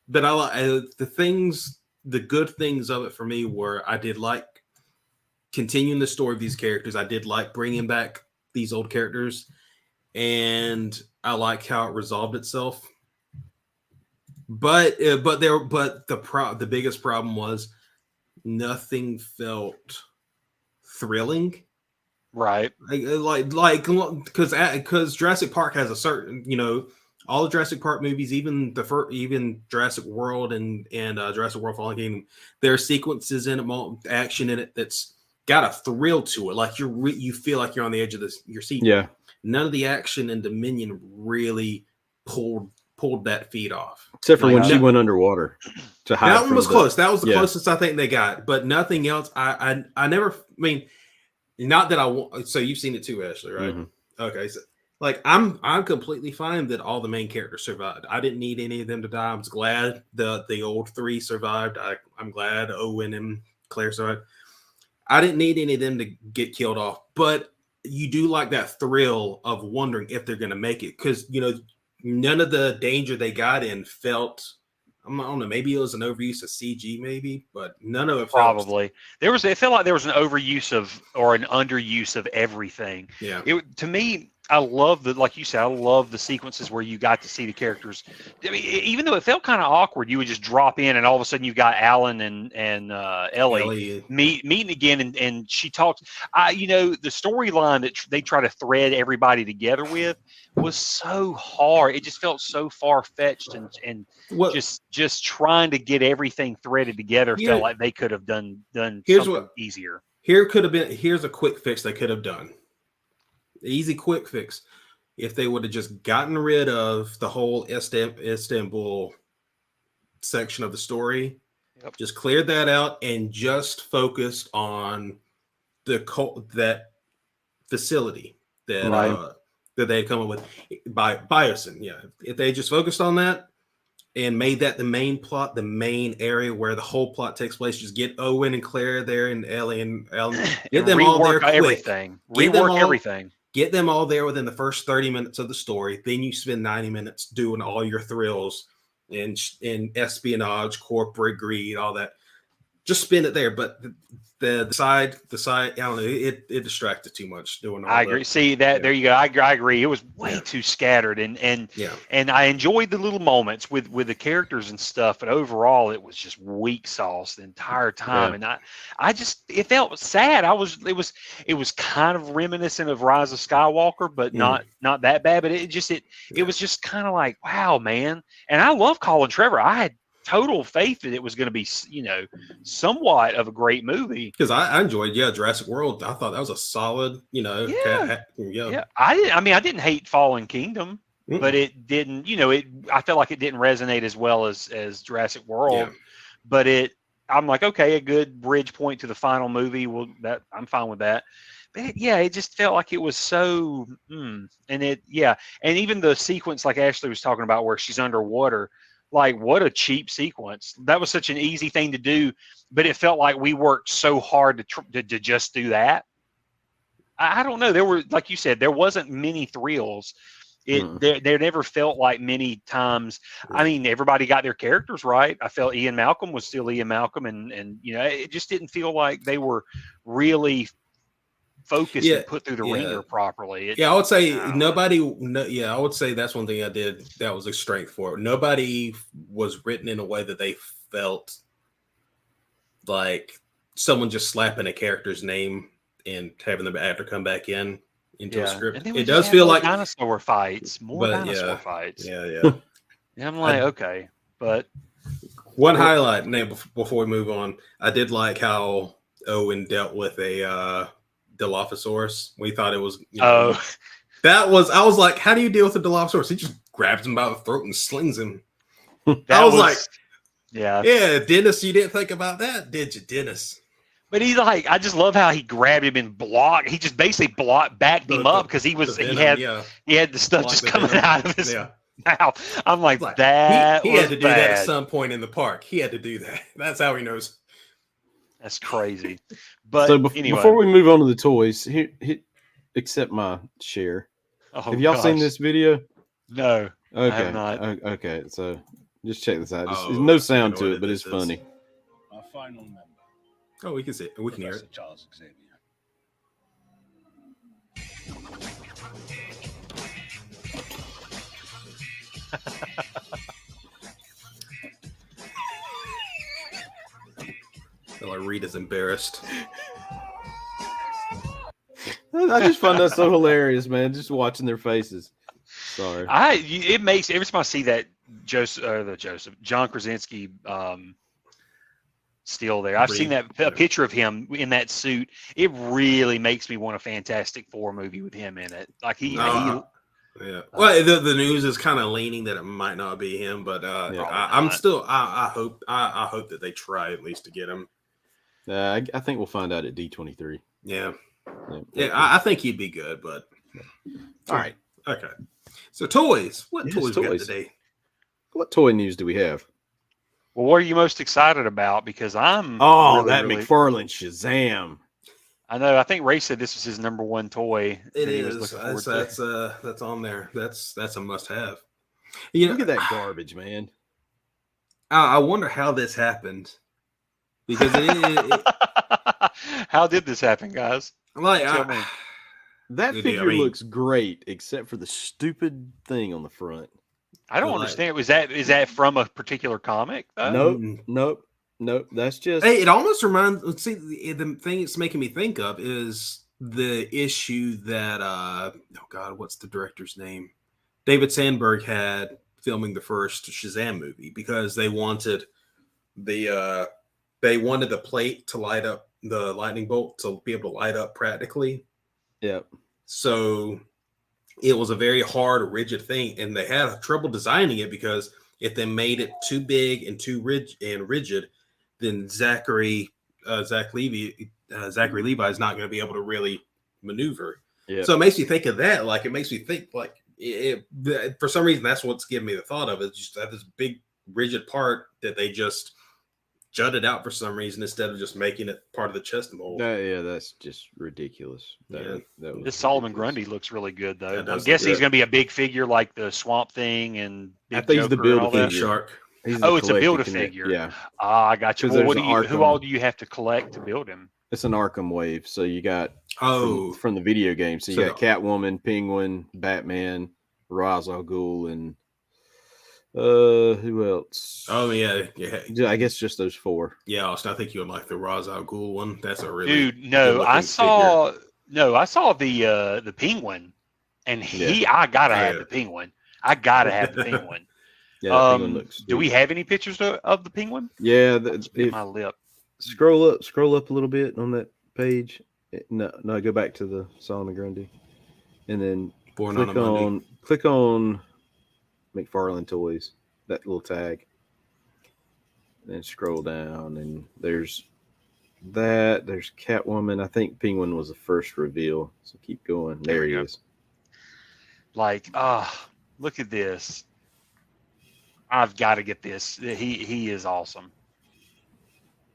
but the good things of it for me were I did like continuing the story of these characters. I did like bringing back these old characters, and I like how it resolved itself. But the biggest problem was nothing felt thrilling. Right. Because Jurassic Park has a certain, you know, all the Jurassic Park movies, even even Jurassic World and Jurassic World Fallen Kingdom, there are sequences in it, action in it that's got a thrill to it. Like you feel like you're on the edge of your seat. Yeah. None of the action in Dominion really pulled that feed off. Except for when she went underwater to hide. That one was close. That was the closest I think they got. But nothing else. I never. I mean, not that I want. So you've seen it too, Ashley, right? Mm-hmm. Okay. So, like, I'm completely fine that all the main characters survived. I didn't need any of them to die. I was glad the old 3 survived. I'm glad Owen and Claire survived. I didn't need any of them to get killed off. But you do like that thrill of wondering if they're going to make it, because you know none of the danger they got in felt. I don't know. Maybe it was an overuse of CG, maybe, but none of it. Probably it felt like there was an overuse of or an underuse of everything. Yeah. To me, I love like you said, I love the sequences where you got to see the characters. I mean, even though it felt kind of awkward, you would just drop in and all of a sudden you've got Alan and Ellie meeting again, and she talks. The storyline that they try to thread everybody together with was so hard. It just felt so far fetched, and What just trying to get everything threaded together Yeah. felt like they could have done Here's something what- easier. here's a quick fix they could have done. Easy quick fix. If they would have just gotten rid of the whole Istanbul section of the story, Yep. just cleared that out and just focused on that facility that Right. that they had come up with by Biosin. Yeah, if they just focused on that and made that the main plot, the main area where the whole plot takes place, just get Owen and Claire there and Ellie and Ellen, get them all there Rework quick. everything. Get them Rework all- everything. Get them all there within the first 30 minutes of the story. Then you spend 90 minutes doing all your thrills in espionage, corporate greed, all that. Just spend it there. But the side, I don't know, it distracted too much doing all I that. agree. See that Yeah. there you go. I agree. It was way Yeah. too scattered, and Yeah. I enjoyed the little moments with the characters and stuff, but overall it was just weak sauce the entire time. And I just it felt sad. It was kind of reminiscent of Rise of Skywalker, but not that bad. But it was just kind of like, wow, man. And I love Colin Trevor. I had total faith that it was going to be, somewhat of a great movie. Because I enjoyed, Jurassic World. I thought that was a solid, Yeah. I didn't hate Fallen Kingdom, but it didn't, I felt like it didn't resonate as well as Jurassic World. Yeah. But I'm like, okay, a good bridge point to the final movie. Well, I'm fine with that. But it just felt like it was so, and even the sequence like Ashley was talking about where she's underwater. Like, what a cheap sequence. That was such an easy thing to do, but it felt like we worked so hard to just do that. I don't know. There were, like you said, there wasn't many thrills. There never felt like many times. I mean, everybody got their characters right. I felt Ian Malcolm was still Ian Malcolm, and it just didn't feel like they were really focused and put through the ringer properly. I would say I would say that's one thing I did that was a strength for it. Nobody was written in a way that they felt like someone just slapping a character's name and having the actor come back into a script. And then we It just does had feel more like dinosaur fights, fights. Yeah. And I'm like, okay, but One highlight, before we move on, I did like how Owen dealt with a Dilophosaurus. We thought it was, I was like, how do you deal with a Dilophosaurus? He just grabs him by the throat and slings him. I was like, yeah, Dennis, you didn't think about that, did you, Dennis? But he's like, I just love how he grabbed him and blocked. He just basically backed him up because he had the stuff just coming out of his mouth. I'm like that. He had to do that at some point in the park. He had to do that. That's how he knows. That's crazy. But so anyway, before we move on to the toys, here, accept my share. Have y'all seen this video? No. Okay. I have not. Okay. So just check this out. There's no sound to it, but it's funny. Our final member. Oh, we can see it. We can hear it. Charles Xavier. Like Rita's embarrassed. I just find that so hilarious, man. Just watching their faces. Sorry. It makes every time I see that John Krasinski still there. I've seen a picture of him in that suit. It really makes me want a Fantastic Four movie with him in it. Like yeah. Well, the news is kind of leaning that it might not be him, but I'm still. I hope that they try at least to get him. I think we'll find out at D23. Yeah. I think he'd be good, but all right. Okay. So toys. What toys we got today? What toy news do we have? Well, what are you most excited about? Because I'm McFarlane Shazam. I know. I think Ray said this was his number one toy. It is. That's on there. That's a must-have. Look at that garbage, man. I wonder how this happened. Because how did this happen, guys? That figure looks great, except for the stupid thing on the front. I don't understand. Is that from a particular comic? Nope. That's just. Hey, it almost reminds. See, the thing it's making me think of is the issue that. Oh God, what's the director's name? David Sandberg had filming the first Shazam movie because they wanted the plate to light up, the lightning bolt to be able to light up practically. Yep. So it was a very hard, rigid thing, and they had trouble designing it because if they made it too big and too rigid, then Zachary Levi is not going to be able to really maneuver. Yep. So it makes me think of that. Like it makes me think like for some reason that's what's giving me the thought of it. Just have this big rigid part that they just jutted out for some reason instead of just making it part of the chest mold. Yeah, that's just ridiculous. Yeah. This Solomon Grundy looks really good, though. That I'm does guessing look he's going to be a big figure like the Swamp Thing and Big I think he's the Joker and all Build-A-Figure. that. Shark. He's Oh, the it's a collected Build-A-Figure. Yeah, Ah, I got you. 'Cause Well, there's who an Arkham. all do you have to collect to build him? it's an Arkham wave. So you got from the video game. So you So got Catwoman, Penguin, Batman, Ra's al Ghul, and who else? Oh yeah. I guess just those four. Yeah, Austin, I think you would like the Ra's al Ghul one. That's a really Dude, no, good-looking I saw the Penguin, and I gotta have Yeah. the Penguin. I gotta have the Penguin. Yeah, that Penguin looks. Do we have any pictures of the Penguin? Yeah, Bit my lip. scroll up a little bit on that page. No, go back to the Solomon Grundy, and then Born on a Monday. click on McFarlane Toys, that little tag, and scroll down, and there's Catwoman. I think Penguin was the first reveal, so keep going. There he is. Like, look at this. I've got to get this. He is awesome.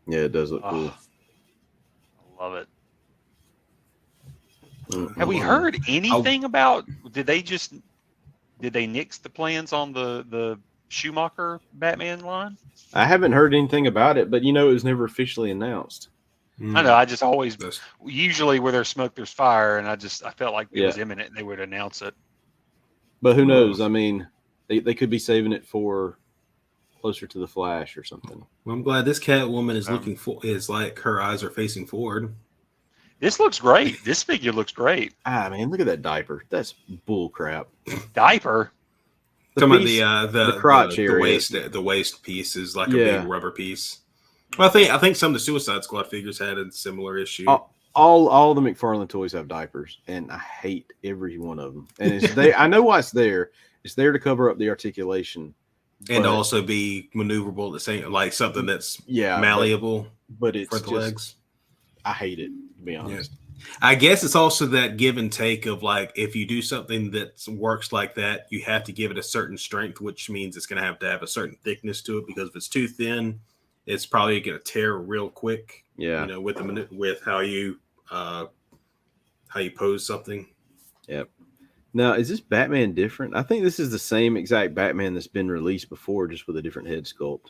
Yeah, it does look cool. I love it. Mm. Have we heard anything about? Did they nix the plans on the Schumacher Batman line? I haven't heard anything about it, but it was never officially announced. I know. I just always usually where there's smoke, there's fire, and I felt like it was Yeah. imminent. And they would announce it. But who knows? I mean, they could be saving it for closer to the Flash or something. Well, I'm glad this Catwoman is like her eyes are facing forward. This looks great. This figure looks great. Ah, man, look at that diaper. That's bull crap. Diaper. Talking piece- about the crotch the area. the waist piece is like a Yeah. big rubber piece. Well, I think some of the Suicide Squad figures had a similar issue. All the McFarlane toys have diapers, and I hate every one of them. And it's there. I know why it's there. It's there to cover up the articulation, and but- also be maneuverable at the same, like something that's yeah, malleable but it's for the just, legs. I hate it, to be honest. I guess it's also that give and take of like if you do something that works like that, you have to give it a certain strength, which means it's going to have a certain thickness to it. Because if it's too thin, it's probably going to tear real quick. Yeah, With how you pose something. Yep. Now, is this Batman different? I think this is the same exact Batman that's been released before, just with a different head sculpt.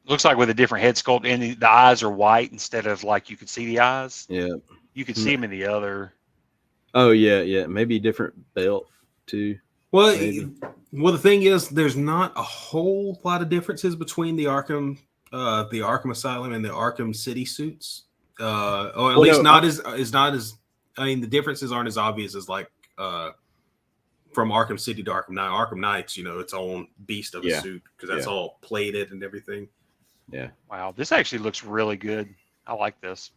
Looks like with a different head sculpt, and the eyes are white instead of like you could see the eyes. Yeah. You could see them in the other. Oh yeah. Maybe a different belt too. Well, Maybe. the thing is, there's not a whole lot of differences between the Arkham Asylum and the Arkham City suits. Or at Well, least no, not as. I mean, the differences aren't as obvious as like from Arkham City to Arkham Knight. Arkham Knight's its own beast of a suit because that's all plated and everything. Yeah. Wow, this actually looks really good. I like this.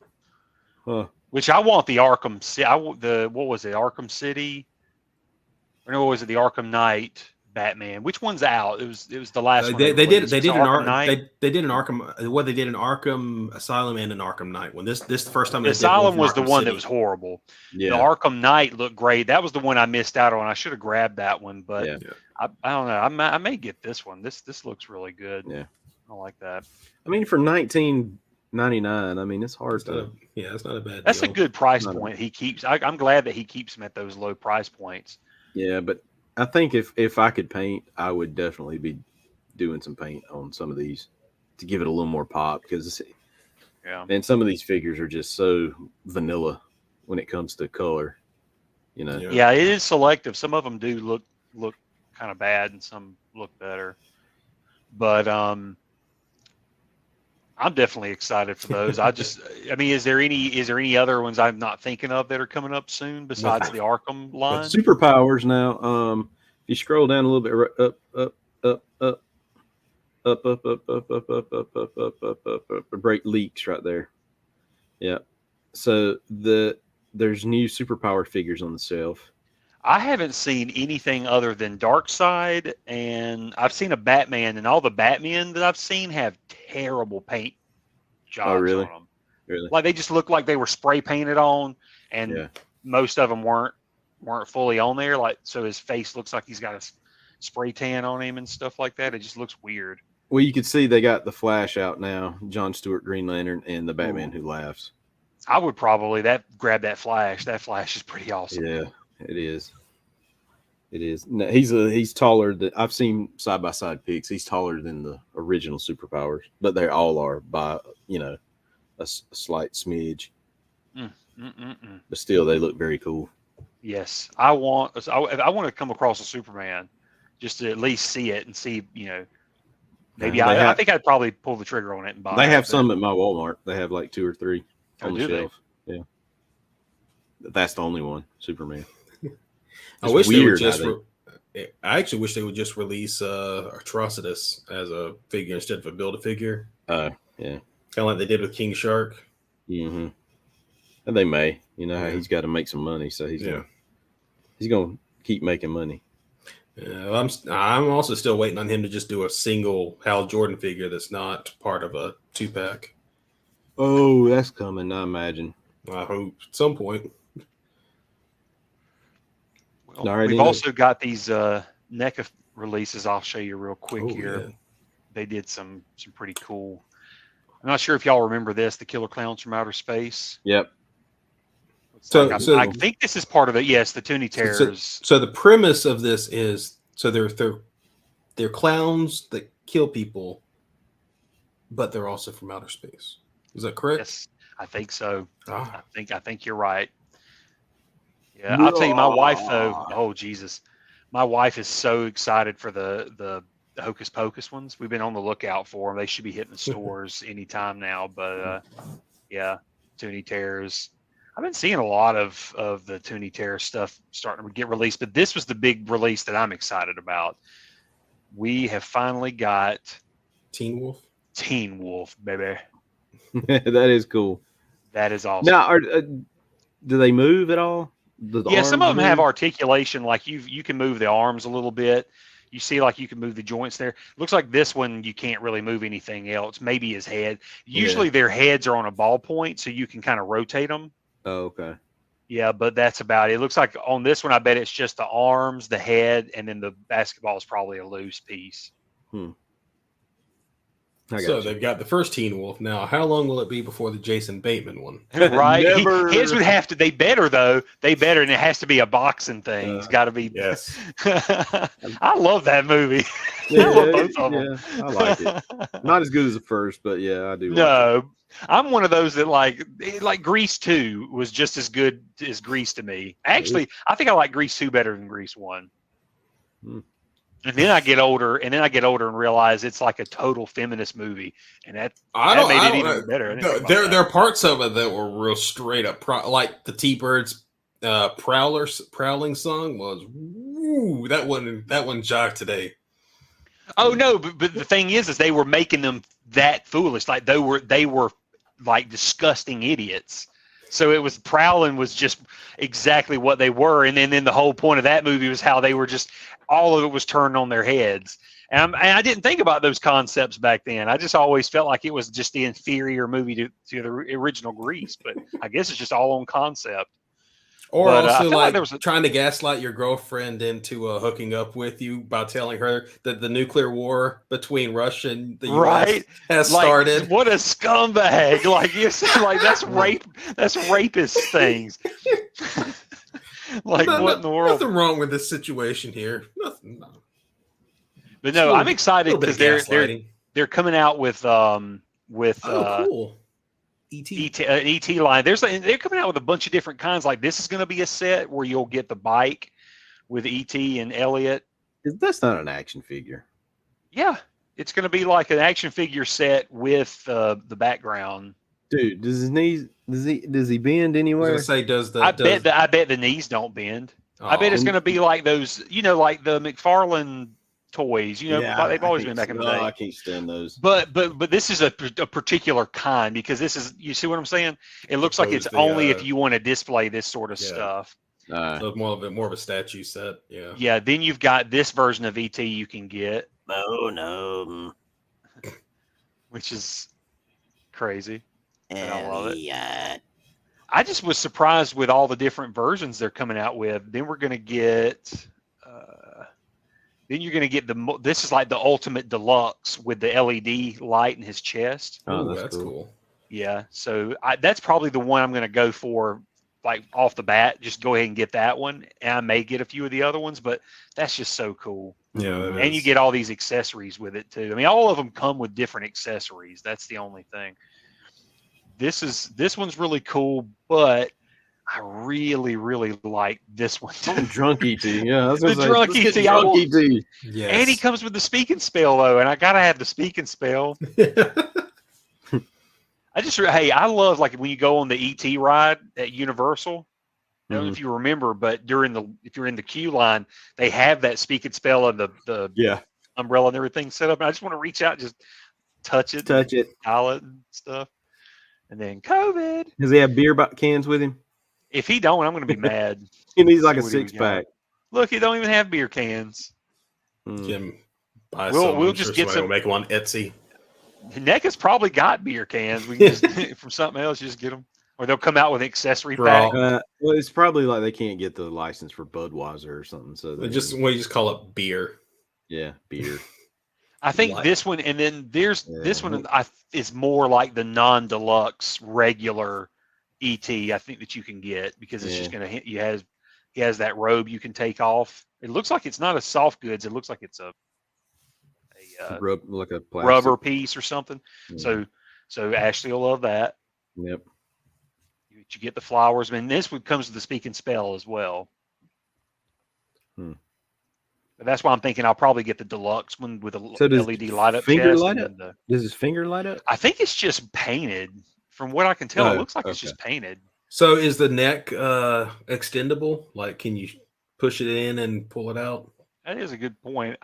Huh. Which I want the Arkham City. What was it? Arkham City? Or no, was it the Arkham Knight Batman? Which one's out? It was the last one. They did an Knight. Arkham. They did an Arkham Asylum and an Arkham Knight one. This the first time The they did one Asylum from was the Arkham one City. that was horrible. Yeah. The Arkham Knight looked great. That was the one I missed out on. I should have grabbed that one, but Yeah. I don't know. I may get this one. This looks really good. Yeah. I like that. I mean, for $19.99, I mean, it's hard to. It's not a bad. That's a deal. good price Not a- point. He keeps. I'm glad that he keeps them at those low price points. Yeah, but I think if I could paint, I would definitely be doing some paint on some of these to give it a little more pop because, Yeah. man, some of these figures are just so vanilla when it comes to color. Yeah. Yeah, it is selective. Some of them do look kind of bad, and some look better. But I'm definitely excited for those. I mean, is there any other ones I'm not thinking of that are coming up soon besides the Arkham line? Superpowers now. you scroll down a little bit, up, break leaks right there. Yeah. So there's new superpower figures on the shelf. I haven't seen anything other than Darkseid, and I've seen a Batman, and all the Batmen that I've seen have terrible paint jobs really? on them. Really? Like they just look like they were spray painted on, and most of them weren't fully on there. Like so, his face looks like he's got a spray tan on him and stuff like that. It just looks weird. Well, you can see they got the Flash out now, John Stewart, Green Lantern, and the Batman Who Laughs. I would probably grab that Flash. That Flash is pretty awesome. Yeah, it is. It is. No, he's taller than I've seen side by side pics. He's taller than the original superpowers, but they all are by a slight smidge. But still, they look very cool. Yes, I want to come across a Superman just to at least see it and see maybe I think I'd probably pull the trigger on it and buy it. They have some at my Walmart. They have like 2 or 3 on the shelf. Yeah, that's the only one, Superman. I wish they would just. I actually wish they would just release Atrocitus as a figure instead of a Build-A-Figure. Yeah, kind of like they did with King Shark. Mm-hmm. And they may, how he's got to make some money, so he's gonna keep making money. Yeah, I'm also still waiting on him to just do a single Hal Jordan figure that's not part of a 2-pack. Oh, that's coming, I imagine. I hope at some point. Well, we've also got these NECA releases. I'll show you real quick here. Yeah. They did some pretty cool. I'm not sure if y'all remember this, the Killer Clowns from Outer Space. Yep. I think this is part of it. Yes, the Toonie Terrors. So the premise of this is they're clowns that kill people, but they're also from outer space. Is that correct? Yes, I think so. Ah. I think you're right. Yeah, I'll tell you, my wife though. Oh Jesus, my wife is so excited for the Hocus Pocus ones. We've been on the lookout for them. They should be hitting the stores anytime now. But yeah, Toonie Terrors. I've been seeing a lot of the Toonie Terror stuff starting to get released, but this was the big release that I'm excited about. We have finally got Teen Wolf. Teen Wolf, baby. That is cool. That is awesome. Now, do they move at all? Yeah, some of them have articulation, like you can move the arms a little bit. You see, like you can move the joints there. Looks like this one you can't really move anything else. Maybe his head. Usually their heads are on a ball point, so you can kind of rotate them. Oh, okay. Yeah, but that's about it. It looks like on this one, I bet it's just the arms, the head, and then the basketball is probably a loose piece. So they've got the first Teen Wolf. Now, how long will it be before the Jason Bateman one? Right. His would have to, they better, and it has to be a boxing thing. It's got to be. Yes. I love that movie. Yeah, I love both of them. Yeah, I like it. Not as good as the first, but yeah, I do. No, I'm one of those that like Grease 2 was just as good as Grease to me. Actually, I think I like Grease 2 better than Grease 1. And then I get older and realize it's like a total feminist movie, and that made it even better. There are parts of it that were real straight up, like the T-Birds prowling song was. Woo, that one jogged today. Oh no, but the thing is they were making them that foolish, like they were like disgusting idiots. So it was prowling was just exactly what they were, and then the whole point of that movie was how they were just all of it was turned on their heads. And I didn't think about those concepts back then. I just always felt like it was just the inferior movie to the original Grease, but I guess it's just all on concept. Or also like trying to gaslight your girlfriend into hooking up with you by telling her that the nuclear war between Russia and the US has started. What a scumbag! Like you said, like that's rape. That's rapist things. What in the world? Nothing wrong with this situation here. Nothing. No. But no, I'm excited because they're coming out with cool. ET line. They're coming out with a bunch of different kinds. Like this is going to be a set where you'll get the bike with ET and Elliot. That's not an action figure. Yeah, it's going to be like an action figure set with the background. Dude, does he bend anywhere? I was gonna say, I bet the knees don't bend. I bet it's Oh. going to be like those, like the McFarlane toys. Like they've always been back in the day. I can't stand those. But this is a particular kind because this is, you see what I'm saying? It looks like it's Opposed to, only if you want to display this sort of yeah. stuff. So more of a statue set. Yeah. Yeah. Then you've got this version of ET you can get, No. which is crazy. And I love it. Yeah. I just was surprised with all the different versions they're coming out with. Then we're going to get, then you're going to get this is like the ultimate deluxe with the LED light in his chest. Oh, Ooh, that's cool. cool. Yeah. So that's probably the one I'm going to go for, like off the bat. Just go ahead and get that one. And I may get a few of the other ones, but that's just so cool. Yeah. it And you is. get all these accessories with it too. I mean, all of them come with different accessories. That's the only thing. This one's really cool, but I really, really like this one too. Drunk ET. Yeah, I was The gonna say, drunk let's get ET, I Drunk want- ET. Yes. And he comes with the speaking spell though, and I gotta have the speaking spell. I love like when you go on the ET ride at Universal. I don't know if you remember, but if you're in the queue line, they have that speaking spell and the Yeah. umbrella and everything set up. And I just want to reach out, and just touch it, Touch it. dial it, and stuff. And then COVID. Does he have beer cans with him? If he don't, I'm going to be mad. He needs like a See what he was 6-pack. Look, he don't even have beer cans. Jim, buy We'll- some. we'll I'm just sure get somebody will some- make one Etsy. NECA's probably got beer cans. We can just from something else, just get them, or they'll come out with an accessory pack. Bro. Well, it's probably like they can't get the license for Budweiser or something. So We just call it beer. yeah, beer. I think Like- this one, and then there's this Yeah. one is more like the non-deluxe regular ET. I think that you can get because it's just going to hit. He has that robe you can take off. It looks like it's not a soft goods. It looks like it's a Like a plastic. rubber piece or something. Yeah. So Ashley will love that. Yep. You get the flowers. I mean, this one comes with the speaking spell as well. But that's why I'm thinking I'll probably get the deluxe one with a So does LED light up finger chest. light and up? then Does his finger light up? I think it's just painted. From what I can tell, Oh, it looks like it's okay. just painted. So is the neck extendable? Like, can you push it in and pull it out? That is a good point.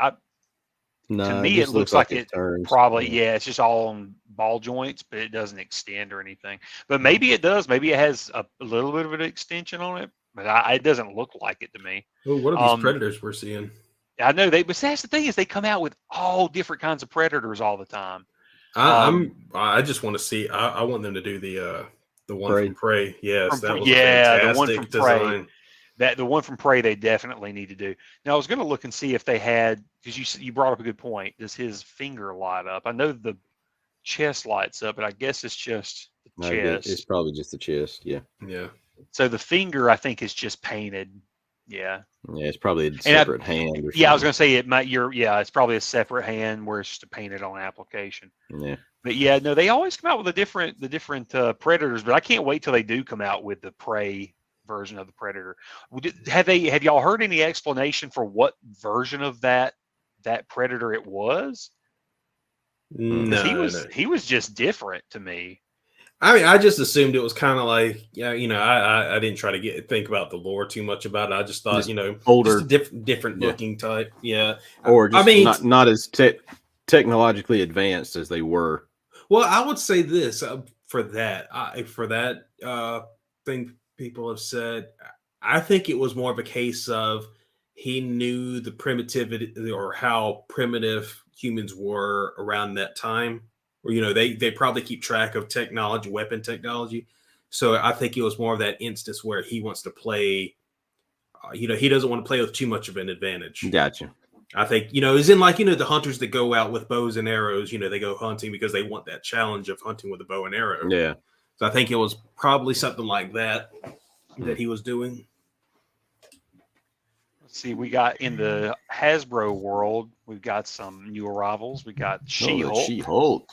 No, To me, it just looks like it turns. Probably, yeah. It's just all on ball joints, but it doesn't extend or anything. But maybe it does. Maybe it has a little bit of an extension on it, but it doesn't look like it to me. Oh, what are these predators we're seeing? I know but that's the thing is they come out with all different kinds of predators all the time. I just want to see. I want them to do the one Prey. from Prey. Yes, that was the one fantastic from Prey. design. The one from Prey they definitely need to do. Now I was going to look and see if they had, because you brought up a good point. Does his finger light up? I know the chest lights up, but I guess it's just the chest. It's probably just the chest. Yeah. Yeah. So the finger I think is just painted. Yeah. Yeah, it's probably a separate hand. Or Yeah, I was something. going to say it might. It's probably a separate hand where it's just a painted on application. Yeah. But yeah, no, they always come out with the different predators. But I can't wait till they do come out with the Prey version of the Predator. Have y'all heard any explanation for what version of that Predator it was? 'Cause No, he was just different to me. I mean, I just assumed it was kind of like, I didn't try to think about the lore too much about it. I just thought, older, just a different looking type. Yeah. Or just I mean, not as technologically advanced as they were. Well, I would say this for that thing people have said. I think it was more of a case of he knew the primitivity or how primitive humans were around that time. Or they probably keep track of technology, weapon technology. So I think it was more of that instance where he wants to play. He doesn't want to play with too much of an advantage. Gotcha. I think, it's in like, the hunters that go out with bows and arrows, they go hunting because they want that challenge of hunting with a bow and arrow. Yeah. So I think it was probably something like that he was doing. Let's see, we got in the Hasbro world, we've got some new arrivals. We got She-Hulk. She-Hulk.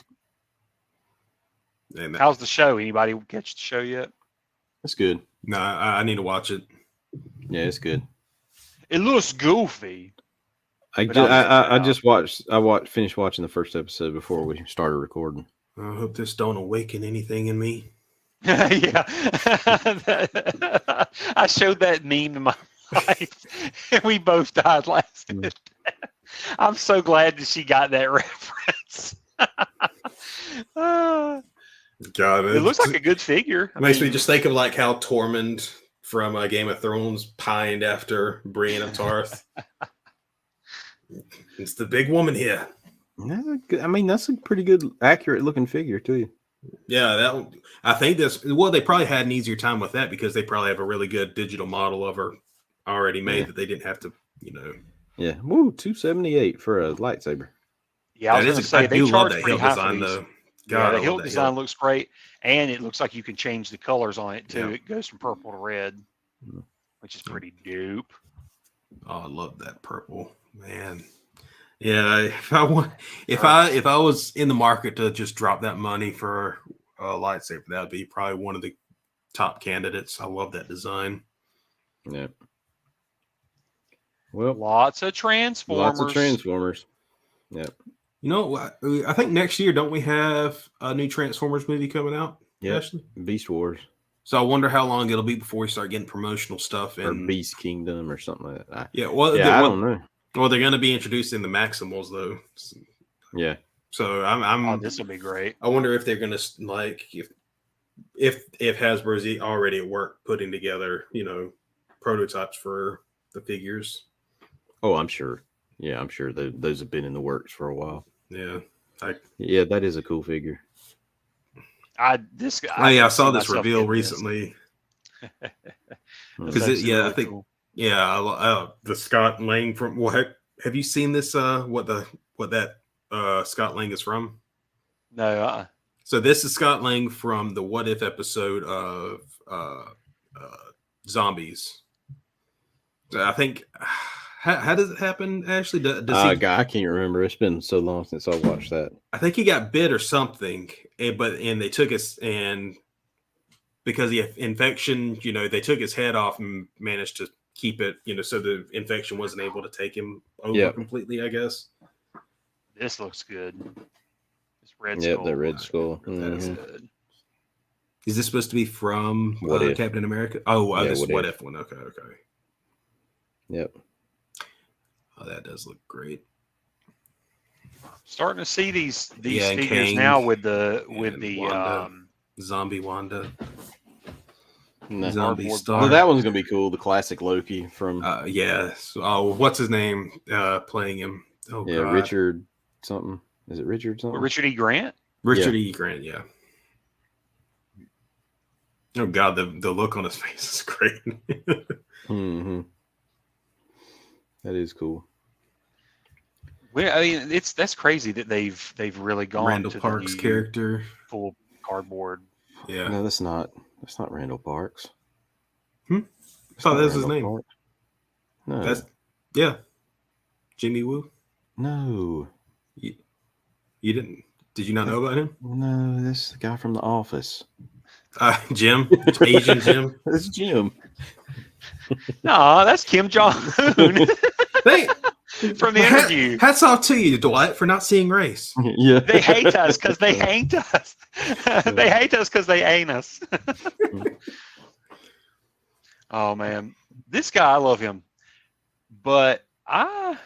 And How's the show? Anybody catch the show yet? That's good. no, I need to watch it. Yeah, it's good. It looks goofy. I But I'll check it out. finished watching the first episode before we started recording. I hope this don't awaken anything in me. Yeah. I showed that meme to my wife, and we both died laughing. I'm so glad that she got that reference. God, It looks like a good figure. Makes me just think of like how Tormund from Game of Thrones pined after Brienne of Tarth. It's the big woman here. I mean, that's a pretty good, accurate looking figure too. Yeah, I think this. Well, they probably had an easier time with that because they probably have a really good digital model of her already made that they didn't have to, Yeah, woo, $278 for a lightsaber. Yeah, I was going to say, they charge pretty high for design these. though. Yeah, the hilt design looks great, and it looks like you can change the colors on it too. Yeah. It goes from purple to red, which is pretty dope. Oh, I love that purple, man. Yeah, if I was in the market to just drop that money for a lightsaber, that would be probably one of the top candidates. I love that design. Yeah. Well, Lots of Transformers. Yeah. I think next year, don't we have a new Transformers movie coming out? Yeah. Ashley? Beast Wars. So I wonder how long it'll be before we start getting promotional stuff. Or Beast Kingdom or something like that. Yeah, well, I don't know. Well, they're going to be introducing the Maximals, though. Yeah. So Oh, this will be great. I wonder if they're going to, like, if Hasbro's already at work putting together, prototypes for the figures. Oh, I'm sure. Yeah, I'm sure those have been in the works for a while. Yeah. Yeah, that is a cool figure. I saw this reveal recently. Because I think cool. The Scott Lang from have you seen this? What that Scott Lang is from? No. So this is Scott Lang from the What If episode of Zombies. I think. How does it happen, Ashley? I can't remember. It's been so long since I watched that. I think he got bit or something, and they took us, and because the infection, they took his head off and managed to keep it, so the infection wasn't able to take him over completely, I guess. This looks good. This red skull. Yeah, the red skull. That's good. Is this supposed to be from Captain America? Oh, this is What If one. Okay. Yep. Oh, that does look great. Starting to see these figures Kang, now with the Wanda, zombie Wanda, zombie Star. Well, that one's gonna be cool. The classic Loki from Oh, what's his name? Playing him. Oh, yeah, God. Richard something. Is it Richard something? Richard E. Grant. Richard E. Grant. Yeah. Oh God, the look on his face is great. Mm-hmm. That is cool. Well, I mean, that's crazy that they've really gone Randall to Park's character, full cardboard. Yeah, no, that's not Randall Parks. I thought that was his name. Park. No, that's Jimmy Woo. No, you didn't. Did you not know about him? No, that's the guy from The Office. Jim, Asian Jim. That's Jim. No, that's Kim Jong-un. From the interview. Hats off to you, Dwight, for not seeing race. Yeah. They hate us because they ain't us. They hate us because they ain't us. Oh man. This guy, I love him. But I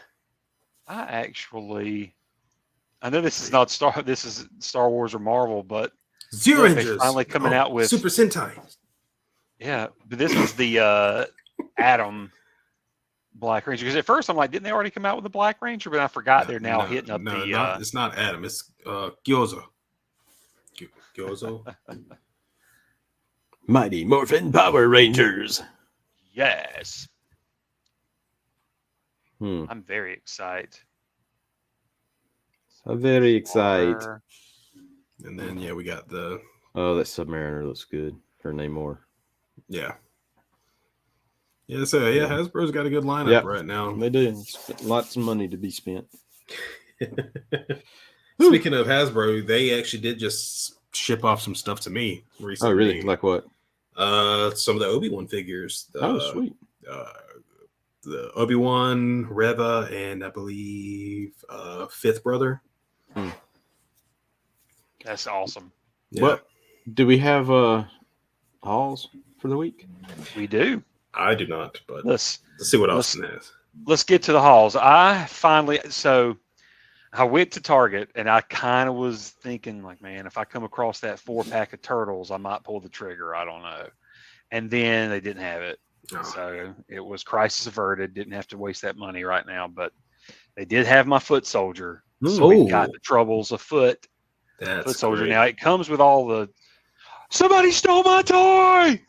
actually, I know this is not Star Wars or Marvel, but Zero Rangers finally coming out with Super Sentai. Yeah, but this was the Adam Black Ranger. Because at first I'm like, didn't they already come out with the Black Ranger? But I forgot they're now hitting up the. It's not Adam. It's Gyozo. Gyozo. Mighty Morphin Power Rangers. Yes. I'm very excited. I'm very excited. And then we got the. Oh, that Submariner looks good. Her Namor. Yeah. Yeah, so Hasbro's got a good lineup right now. They do. Lots of money to be spent. Speaking of Hasbro, they actually did just ship off some stuff to me recently. Oh, really? Like what? Some of the Obi-Wan figures. Sweet. The Obi-Wan, Reva, and I believe Fifth Brother. That's awesome. Yeah. What do we have hauls for the week? We do. I do not, but Let's see what Austin has. let's get to the hauls. I went to Target and I kind of was thinking like, man, if I come across that 4-pack of turtles, I might pull the trigger. I don't know. And then they didn't have it. Oh. So it was crisis averted. Didn't have to waste that money right now, but they did have my foot soldier. So we got the troubles of foot soldier. Great. Now it comes with all the, somebody stole my toy.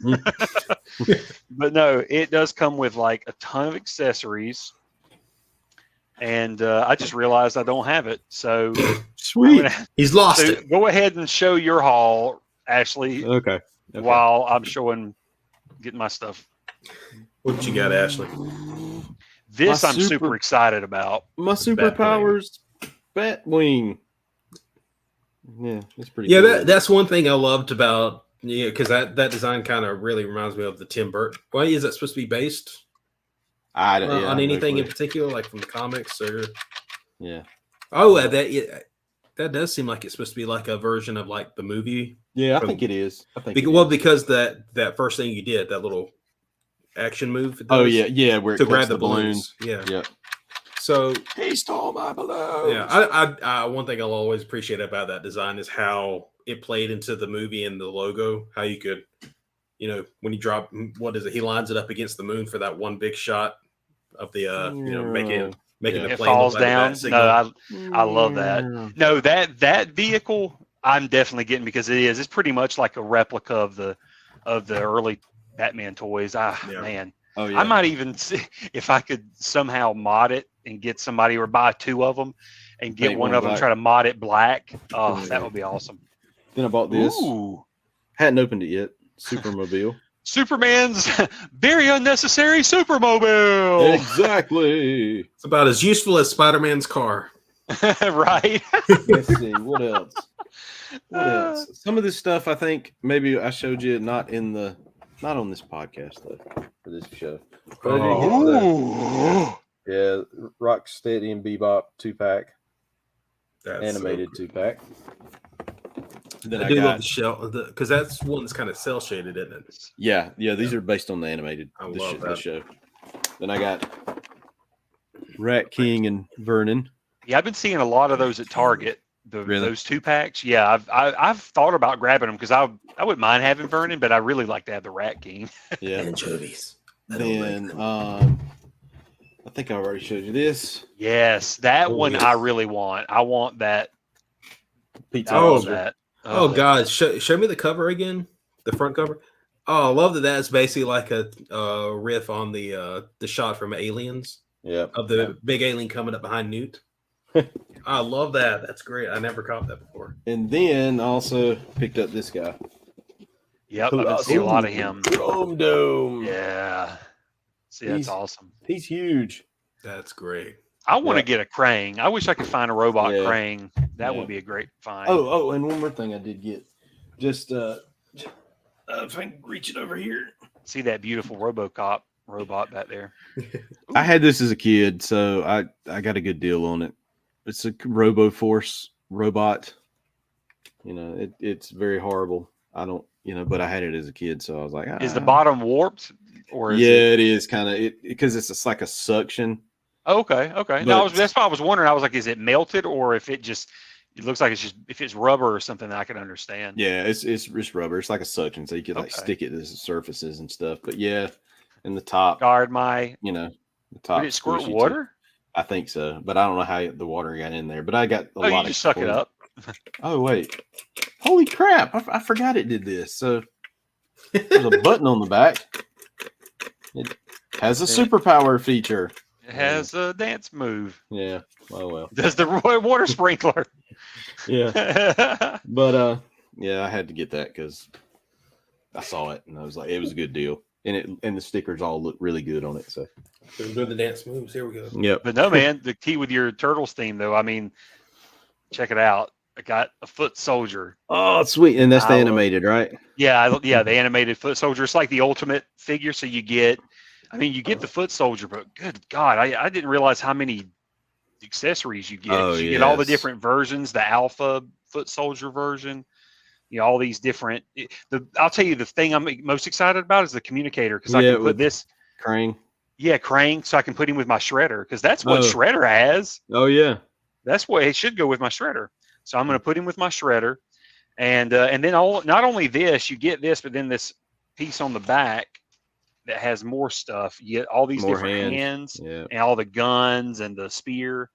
But no, it does come with like a ton of accessories. And I just realized I don't have it. So Sweet. He's lost it. go ahead and show your haul, Ashley, Okay. while I'm getting my stuff. What you got, Ashley? This My I'm super excited about. My superpowers, Batwing. Yeah, it's pretty. Yeah, cool. that's one thing I loved about because that design kind of really reminds me of the Tim Burton. Why is that supposed to be based on anything in particular, like from the comics or? Yeah. Oh, that does seem like it's supposed to be like a version of like the movie. Yeah, I think it is. I think. Because that first thing you did, that little action move. Oh yeah, where it to cuts grab the the balloons. Yeah. Yeah. So He stole my balloons. yeah, I one thing I'll always appreciate about that design is how it played into the movie and the logo. How you could, when you drop, what is it? He lines it up against the moon for that one big shot of the, making the It plane falls look like a bat down. signal. No, I love that. No, that vehicle I'm definitely getting because it's pretty much like a replica of the early Batman toys. Man. Oh yeah. I might even see if I could somehow mod it and get somebody or buy 2 of them and get Paint one one of them, black. try to mod it black. Oh, that would be awesome. Then I bought this. Ooh. Hadn't opened it yet. Supermobile. Superman's very unnecessary Supermobile. Exactly. It's about as useful as Spider-Man's car. Right? Let's see. What else? What else? Some of this stuff I think maybe I showed you not on this podcast though, for this show. But I did get Ooh. Rocksteady and Bebop 2-pack, That's animated so cool. 2-pack. Then I do love the shell because that's one that's kind of cell shaded, isn't it? Yeah. These are based on the animated. I the love that. show. Then I got Rat King and Vernon. Yeah, I've been seeing a lot of those at Target. Really? Those 2-packs. Yeah, I've thought about grabbing them because I wouldn't mind having Vernon, but I really like to have the Rat King. Yeah. Anchovies. Then I think I already showed you this. Yes, that one yes. I really want. I want that. Pizza. I want Monster. that. Oh God, show me the cover again. The front cover. Oh, I love that. That's basically like a riff on the shot from Aliens Yeah. of the big alien coming up behind Newt. I love that. That's great. I never caught that before. And then also picked up this guy. Yep, I've been seeing a lot of him. Chrome Dome. Yeah. See, that's He's- awesome. He's huge. That's great. I want to Yeah. get a Krang. I wish I could find a robot Yeah. Krang. That Yeah. would be a great find. Oh, and one more thing I did get. Just if I can reach it over here. See that beautiful RoboCop robot back there. I had this as a kid, so I got a good deal on it. It's a RoboForce robot. It's very horrible. I don't, but I had it as a kid, so I was like, Is the bottom warped or is it is kind of because it's like a suction. Okay. No, But- that's why I was wondering. I was like, is it melted or if it looks like if it's rubber or something that I can understand. Yeah, it's rubber. It's like a suction, so you could like Okay. stick it to the surfaces and stuff. But yeah, in the top, Guard my. the top. Would it squirt squishy too. water? I think so, but I don't know how the water got in there. But I got a Oh, lot you of just suck it up. Oh wait, holy crap! I forgot it did this. So there's a button on the back. It has a superpower feature. It has a dance move. Yeah. Oh well. Does the water sprinkler? Yeah. But yeah, I had to get that because I saw it and I was like, it was a good deal, and the stickers all look really good on it. So They're doing the dance moves. Here we go. yep. But no, man, the key with your Turtles theme, though, I mean, check it out. I got a foot soldier. Oh, sweet, and that's the I love- animated, right? Yeah, the animated foot soldier. It's like the ultimate figure. So you get the foot soldier, but good God, I didn't realize how many accessories you get. Oh, You get all the yes. different versions, the alpha foot soldier version, all these different. I'll tell you the thing I'm most excited about is the communicator because I Yeah, can put with- this. Krang. Yeah, Krang, so I can put him with my shredder because that's what Oh. Shredder has. Oh yeah. That's what it should go with my shredder. So I'm going to put him with my shredder, and then not only this, you get this, but then this piece on the back that has more stuff. You get all these More different hands Yeah. and all the guns and the spear.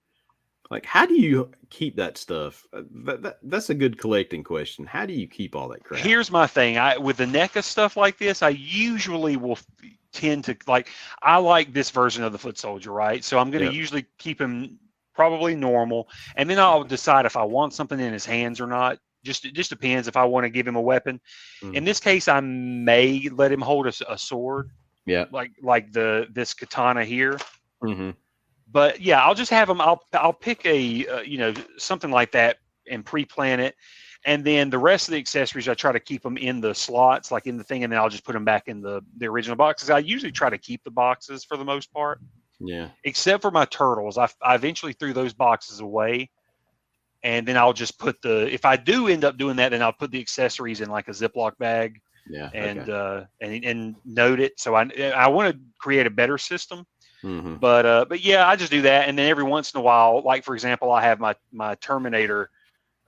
Like, how do you keep that stuff? That's a good collecting question. How do you keep all that crap? Here's my thing. With the NECA stuff like this, I usually will tend to I like this version of the foot soldier, right? So I'm going to usually keep him probably normal, and then I'll decide if I want something in his hands or not. It just depends if I want to give him a weapon. In this case, I may let him hold a sword. Yeah. Like this katana here. Mm-hmm. But yeah, I'll just have them. I'll pick a something like that and pre-plan it, and then the rest of the accessories I try to keep them in the slots, like in the thing, and then I'll just put them back in the original boxes. I usually try to keep the boxes for the most part. Yeah. Except for my turtles, I eventually threw those boxes away, and then I'll just put if I do end up doing that, then I'll put the accessories in like a Ziploc bag. Yeah. And note it. So I want to create a better system. Mm-hmm. But yeah, I just do that, and then every once in a while, like for example, I have my Terminator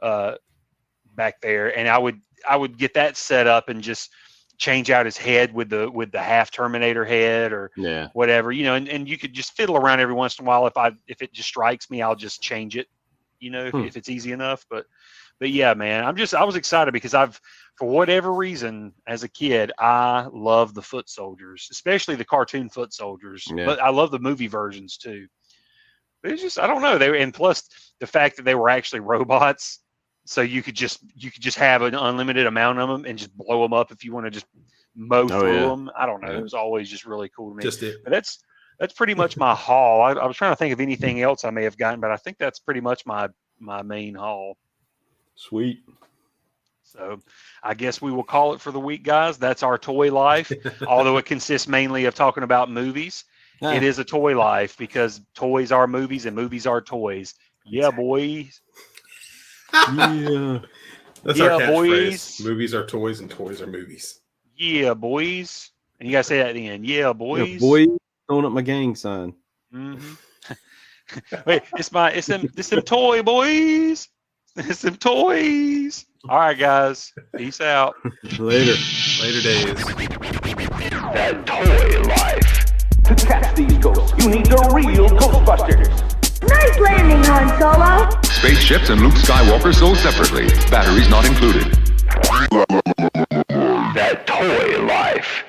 back there, and I would get that set up and just change out his head with the half Terminator head or whatever, and you could just fiddle around every once in a while. If it just strikes me, I'll just change it, if it's easy enough. But yeah, man, I was excited because for whatever reason, as a kid, I love the foot soldiers, especially the cartoon foot soldiers. Yeah. But I love the movie versions too. It's just, I don't know. And plus the fact that they were actually robots, so you could just have an unlimited amount of them and just blow them up if you want to just mow through them. I don't know. It was always just really cool to me. But that's pretty much my haul. I was trying to think of anything else I may have gotten, but I think that's pretty much my main haul. Sweet. So I guess we will call it for the week, guys. That's our toy life. Although it consists mainly of talking about movies, it is a toy life because toys are movies and movies are toys. Yeah, boys. Yeah. That's our catchphrase. Movies are toys and toys are movies. Yeah, boys. And you gotta say that at the end. Yeah, boys. Yeah, boys. Throwing up my gang sign. Mm-hmm. Wait, it's them toy boys. It's them toys. All right, guys. Peace out. Later days. That toy life. To catch these ghosts, you need the real Ghostbusters. Nice landing, Han Solo. Spaceships and Luke Skywalker sold separately. Batteries not included. That toy life.